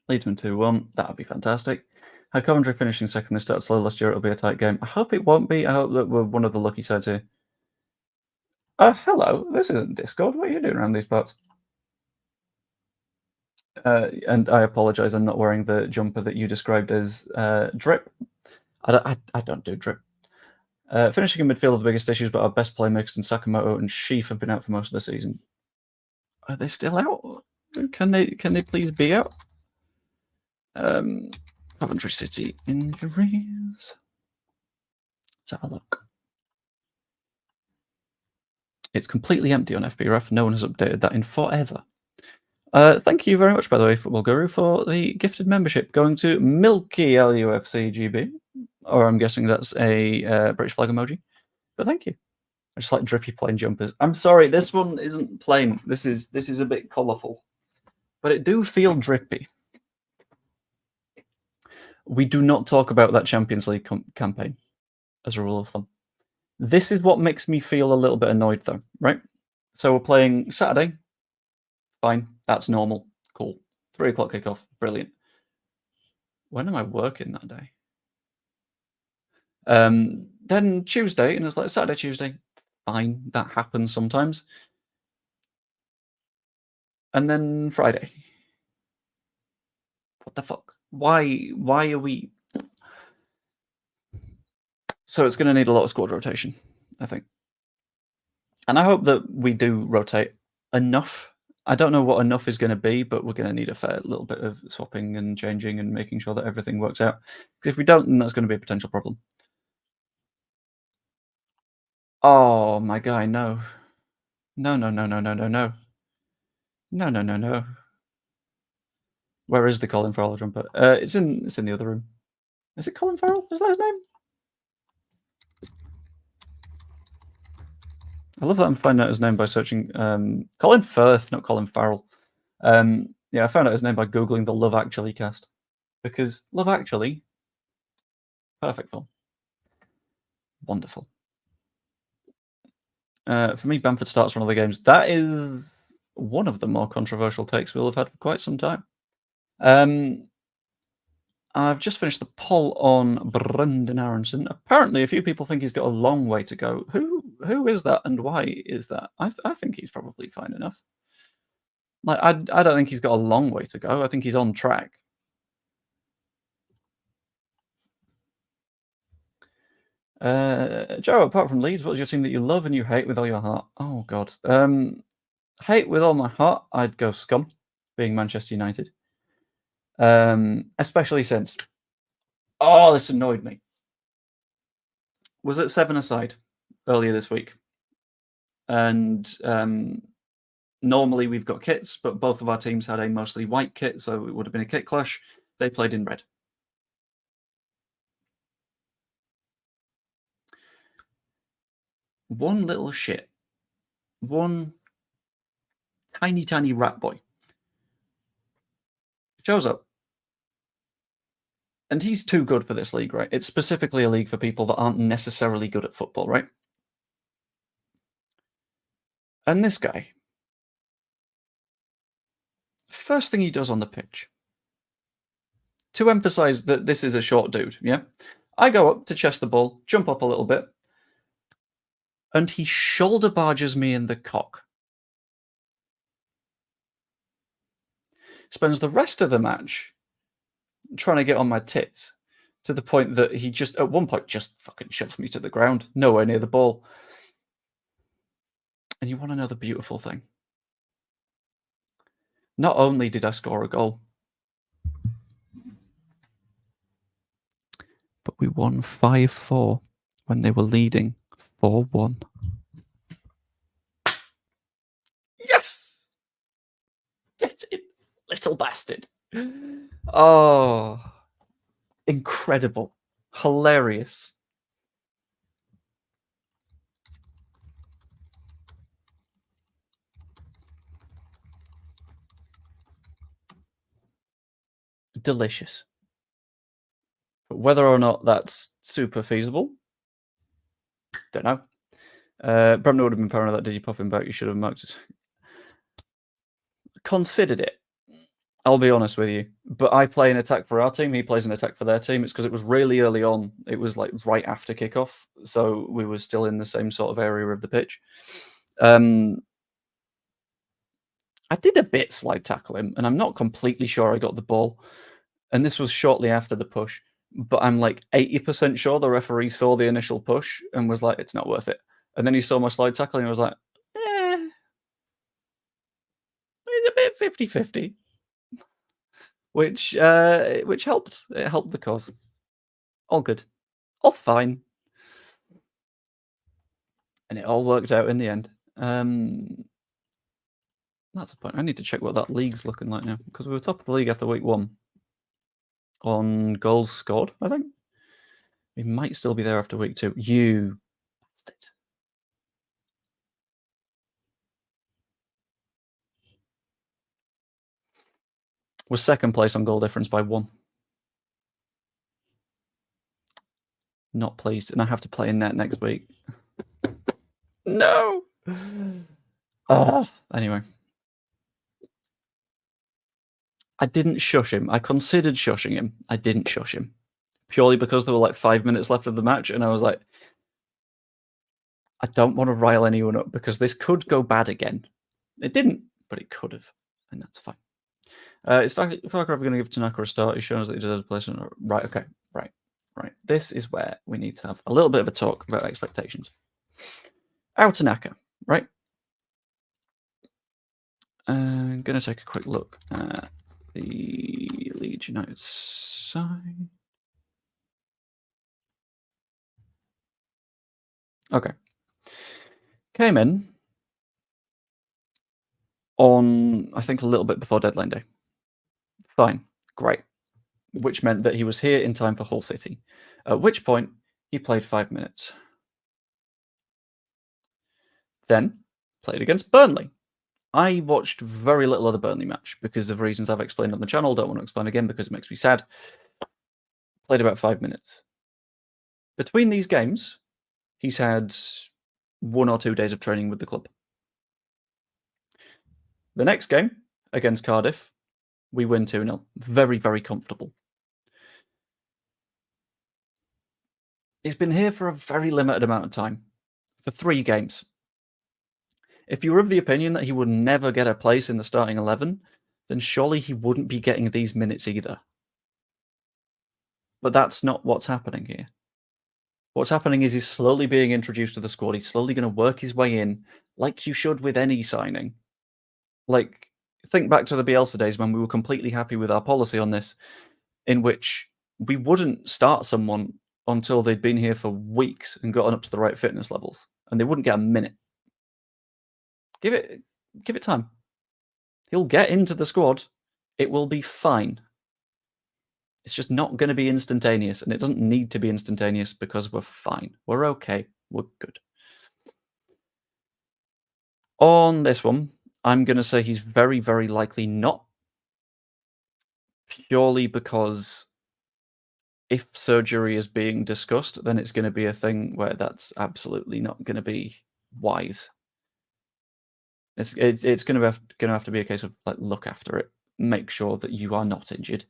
Leeds win 2-1. That would be fantastic. Had Coventry finishing second, they started slow last year. It'll be a tight game. I hope it won't be. I hope that we're one of the lucky sides here. Hello. This isn't Discord. What are you doing around these parts? And I apologise. I'm not wearing the jumper that you described as drip. I don't do drip. Finishing in midfield are the biggest issues, but our best playmakers in Sakamoto and Sheaf have been out for most of the season. Are they still out? Can they please be out? Coventry City injuries. Let's have a look. It's completely empty on FBref. No one has updated that in forever. Thank you very much, by the way, Football Guru, for the gifted membership going to Milky LUFC GB. Or I'm guessing that's a British flag emoji. But thank you. I just like drippy plain jumpers. I'm sorry, this one isn't plain. This is a bit colourful. But it do feel drippy. We do not talk about that Champions League campaign as a rule of thumb. This is what makes me feel a little bit annoyed, though, right? So we're playing Saturday. Fine, that's normal. Cool. 3 o'clock kickoff. Brilliant. When am I working that day? Then Tuesday, and it's like Saturday, Tuesday. Fine, that happens sometimes. And then Friday. What the fuck? Why are we... So it's going to need a lot of squad rotation, I think. And I hope that we do rotate enough. I don't know what enough is going to be, but we're going to need a fair little bit of swapping and changing and making sure that everything works out. Because if we don't, then that's going to be a potential problem. Oh, my guy, no. No, no, no, no, no, no, no. No, no, no, no. Where is the Colin Farrell jumper? It's in the other room. Is it Colin Farrell? Is that his name? I love that I'm finding out his name by searching Colin Firth, not Colin Farrell. Yeah, I found out his name by Googling the Love Actually cast. Because Love Actually, perfect film. Wonderful. For me, Bamford starts one of the games. That is one of the more controversial takes we'll have had for quite some time. I've just finished the poll on Brendan Aronson. Apparently, a few people think he's got a long way to go. Who is that, and why is that? I think he's probably fine enough. Like, I don't think he's got a long way to go. I think he's on track. Joe, apart from Leeds, what's your team that you love and you hate with all your heart? Oh, God. Hate with all my heart, I'd go Scum, being Manchester United. Especially since... Oh, this annoyed me. Was at 7-a-side earlier this week. And normally we've got kits, but both of our teams had a mostly white kit, so it would have been a kit clash. They played in red. One little shit. One tiny, tiny rat boy shows up. And he's too good for this league, right? It's specifically a league for people that aren't necessarily good at football, right? And this guy, first thing he does on the pitch, to emphasize that this is a short dude, yeah? I go up to chest the ball, jump up a little bit, and he shoulder barges me in the cock. Spends the rest of the match trying to get on my tits, to the point that he just, at one point, just fucking shoves me to the ground, nowhere near the ball. And you want to know the beautiful thing? Not only did I score a goal, but we won 5-4 when they were leading 4-1. Yes! Get in, little bastard. Oh, incredible. Hilarious. Delicious. But whether or not that's super feasible, don't know. Bremner would have been proud of that. Did you pop him back? You should have marked it. Considered it. I'll be honest with you. But I play an attack for our team. He plays an attack for their team. It's because it was really early on. It was like right after kickoff. So we were still in the same sort of area of the pitch. I did a bit slide tackle him, and I'm not completely sure I got the ball. And this was shortly after the push. But I'm like 80% sure the referee saw the initial push and was like, it's not worth it. And then he saw my slide tackle and was like, it's a bit 50-50. Which helped. It helped the cause. All good. All fine. And it all worked out in the end. That's a point. I need to check what that league's looking like now. Because we were top of the league after week 1. On goals scored, I think. We might still be there after week 2. You bastard. We're second place on goal difference by 1. Not pleased. And I have to play in net next week. No! Anyway. I didn't shush him. I considered shushing him. I didn't shush him. Purely because there were like 5 minutes left of the match, and I was like, I don't want to rile anyone up because this could go bad again. It didn't, but it could have, and that's fine. Is Farke ever going to give Tanaka a start? He shows that he deserves a placement. Right, okay, right. This is where we need to have a little bit of a talk about expectations. Tanaka, right? I'm going to take a quick look at the Leeds United side. Okay. Came in on, I think, a little bit before deadline day. Fine. Great. Which meant that he was here in time for Hull City. At which point, he played 5 minutes. Then, played against Burnley. I watched very little of the Burnley match because of reasons I've explained on the channel. Don't want to explain again because it makes me sad. Played about 5 minutes. Between these games, he's had 1 or 2 days of training with the club. The next game, against Cardiff, we win 2-0. Very, very comfortable. He's been here for a very limited amount of time, for 3 games. If you were of the opinion that he would never get a place in the starting 11, then surely he wouldn't be getting these minutes either. But that's not what's happening here. What's happening is he's slowly being introduced to the squad. He's slowly going to work his way in, like you should with any signing. Like, think back to the Bielsa days when we were completely happy with our policy on this, in which we wouldn't start someone until they'd been here for weeks and gotten up to the right fitness levels, and they wouldn't get a minute. Give it time. He'll get into the squad. It will be fine. It's just not going to be instantaneous, and it doesn't need to be instantaneous because we're fine. We're okay. We're good. On this one, I'm going to say he's very, very likely not. Purely because if surgery is being discussed, then it's going to be a thing where that's absolutely not going to be wise. It's going to have to be a case of like look after it, make sure that you are not injured,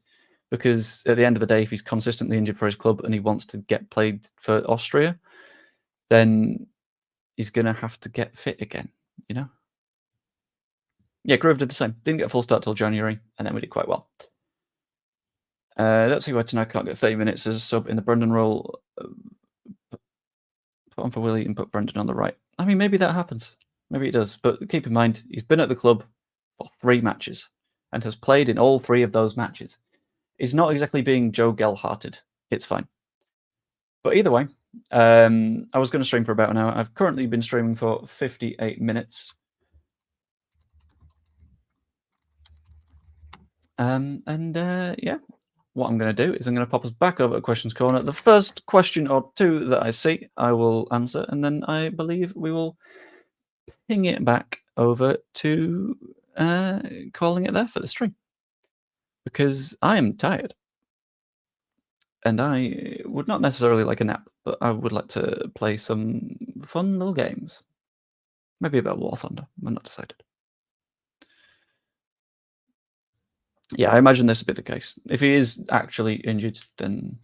because at the end of the day, if he's consistently injured for his club and he wants to get played for Austria, then he's going to have to get fit again. You know. Yeah, Grove did the same. Didn't get a full start till January, and then we did quite well. Let's see why tonight can't get 30 minutes as a sub in the Brendan role. Put on for Willie and put Brendan on the right. I mean, maybe that happens. Maybe it does. But keep in mind, he's been at the club for 3 matches and has played in all 3 of those matches. He's not exactly being Joe Gell-hearted. It's fine. But either way, I was going to stream for about an hour. I've currently been streaming for 58 minutes. Yeah, what I'm going to do is I'm going to pop us back over at Questions Corner. The first question or 2 that I see, I will answer, and then I believe we will ping it back over to calling it there for the stream. Because I am tired. And I would not necessarily like a nap, but I would like to play some fun little games. Maybe about War Thunder. I'm not decided. Yeah, I imagine this will be the case. If he is actually injured, then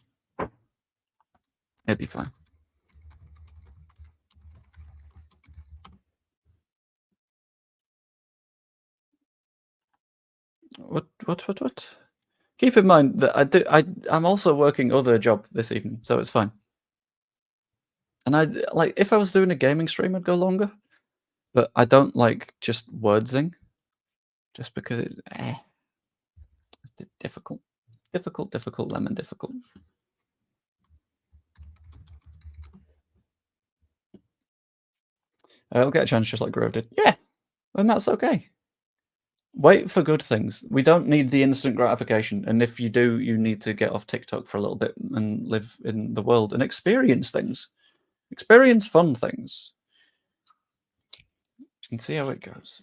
it'll be fine. What? Keep in mind that I'm also working other job this evening, so it's fine. And if I was doing a gaming stream, I'd go longer. But I don't like just wordsing, just because it's difficult, lemon difficult. I'll get a chance just like Grove did. Yeah, and that's okay. Wait for good things. We don't need the instant gratification. And if you do, you need to get off TikTok for a little bit and live in the world and experience things. Experience fun things. And see how it goes.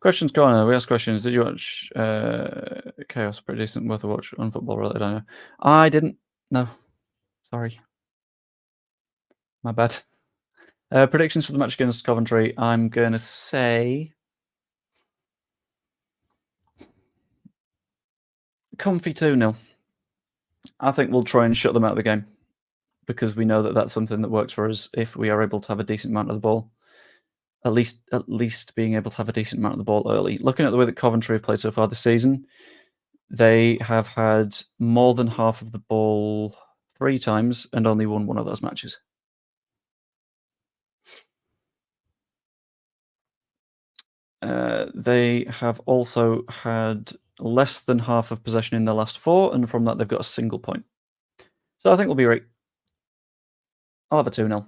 Questions corner. We ask questions. Did you watch Chaos? Pretty decent, worth a watch on football related. I know. I didn't. No, sorry, my bad. Predictions for the match against Coventry. I'm gonna say comfy 2-0. I think we'll try and shut them out of the game because we know that that's something that works for us if we are able to have a decent amount of the ball. At least being able to have a decent amount of the ball early. Looking at the way that Coventry have played so far this season, they have had more than half of the ball 3 times and only won one of those matches. They have also had less than half of possession in their last 4, and from that they've got a single point. So I think we'll be right. I'll have a 2-0.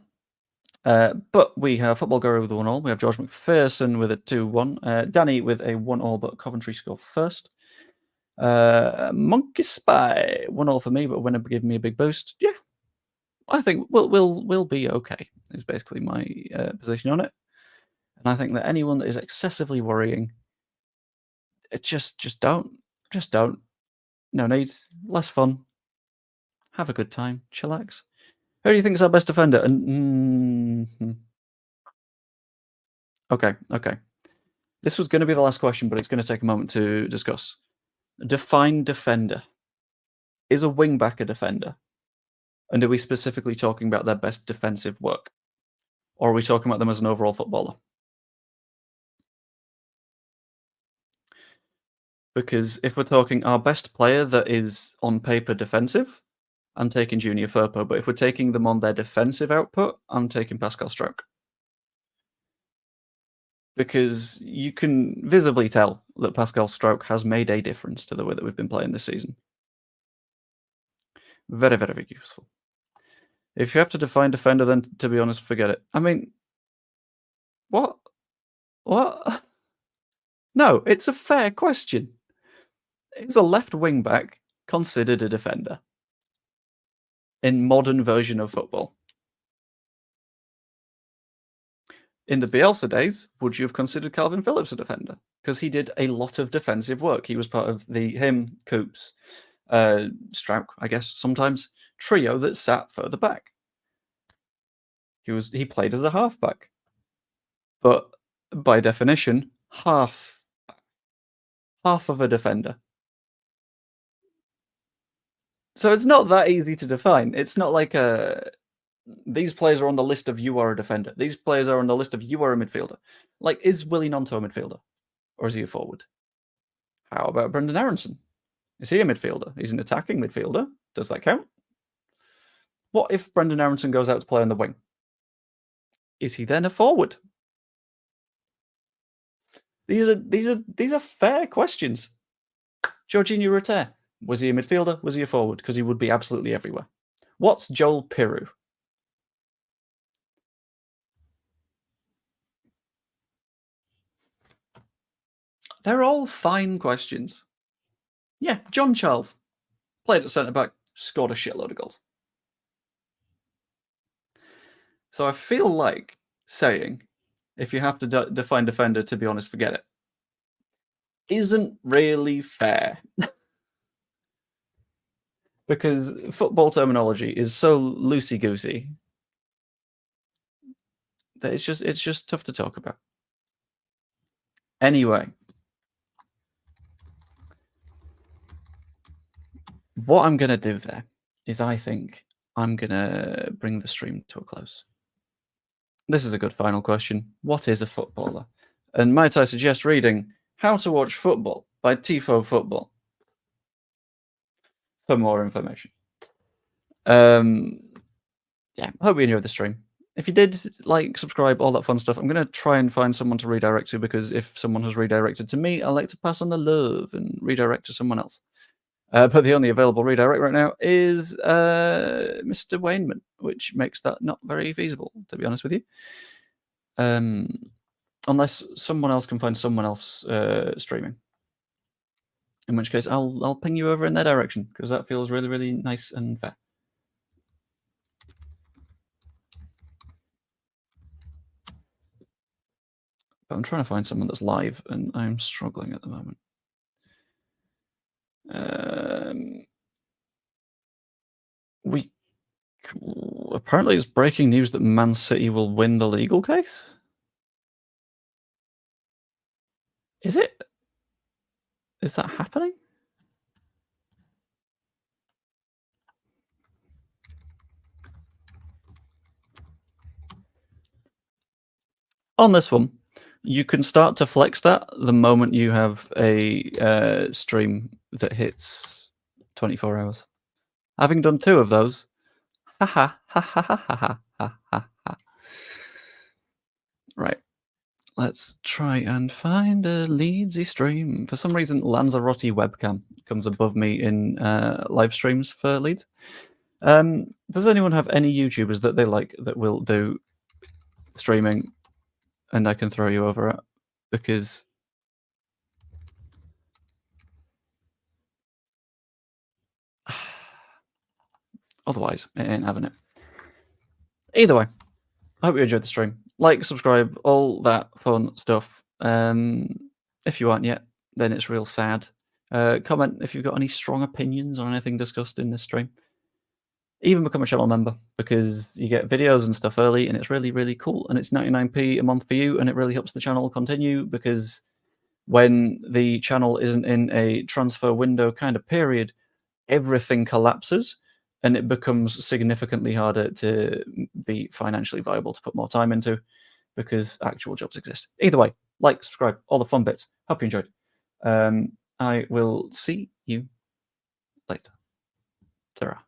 But we have Football Guru with a 1-all. We have George McPherson with a 2-1. Danny with a 1-all, but Coventry score first. Monkey Spy 1-all for me, but winner give me a big boost. Yeah, I think we'll be okay. Is basically my position on it. And I think that anyone that is excessively worrying, just don't. No need. Less fun. Have a good time. Chillax. Who do you think is our best defender? Okay. This was going to be the last question, but it's going to take a moment to discuss. Define defender. Is a wing-back a defender? And are we specifically talking about their best defensive work? Or are we talking about them as an overall footballer? Because if we're talking our best player that is on paper defensive, I'm taking Junior Firpo. But if we're taking them on their defensive output, I'm taking Pascal Struijk. Because you can visibly tell that Pascal Struijk has made a difference to the way that we've been playing this season. Very, very, very useful. If you have to define defender, then to be honest, forget it. I mean, what? No, it's a fair question. Is a left wing back considered a defender in modern version of football? In the Bielsa days, would you have considered Calvin Phillips a defender? Because he did a lot of defensive work. He was part of him, Coops, Struijk, I guess, sometimes, trio that sat further back. He played as a halfback. But by definition, half of a defender. So it's not that easy to define. It's not like these players are on the list of you are a defender. These players are on the list of you are a midfielder. Like, is Willie Gnonto a midfielder? Or is he a forward? How about Brendan Aronson? Is he a midfielder? He's an attacking midfielder. Does that count? What if Brendan Aronson goes out to play on the wing? Is he then a forward? These are fair questions. Jorginho Rutter. Was he a midfielder? Was he a forward? Because he would be absolutely everywhere. What's Joel Piroe? They're all fine questions. Yeah, John Charles. Played at centre-back, scored a shitload of goals. So I feel like saying, if you have to define defender, to be honest, forget it, isn't really fair. Because football terminology is so loosey-goosey that it's just tough to talk about. Anyway, what I'm going to do there is I think I'm going to bring the stream to a close. This is a good final question. What is a footballer? And might I suggest reading How to Watch Football by Tifo Football for more information. Yeah, hope you enjoyed the stream. If you did, like, subscribe, all that fun stuff. I'm going to try and find someone to redirect to, because if someone has redirected to me, I like to pass on the love and redirect to someone else. But the only available redirect right now is Mr. Wayneman, which makes that not very feasible, to be honest with you. Unless someone else can find someone else streaming. In which case, I'll ping you over in their direction, because that feels really, really nice and fair. But I'm trying to find someone that's live, and I'm struggling at the moment. Apparently it's breaking news that Man City will win the legal case. Is it? Is that happening? On this one, you can start to flex that the moment you have a stream that hits 24 hours. Having done 2 of those, ha ha ha ha ha ha ha ha ha. Right, let's try and find a Leedsy stream. For some reason, Lanzarote webcam comes above me in live streams for Leeds. Does anyone have any YouTubers that they like that will do streaming and I can throw you over at? Because otherwise, it ain't having it. Either way, I hope you enjoyed the stream. Like, subscribe, all that fun stuff. If you aren't yet, then it's real sad. Comment if you've got any strong opinions on anything discussed in this stream. Even become a channel member, because you get videos and stuff early, and it's really, really cool. And it's 99p a month for you, and it really helps the channel continue, because when the channel isn't in a transfer window kind of period, everything collapses, and it becomes significantly harder to be financially viable to put more time into, because actual jobs exist. Either way, like, subscribe, all the fun bits. Hope you enjoyed. I will see you later. Ta-ra.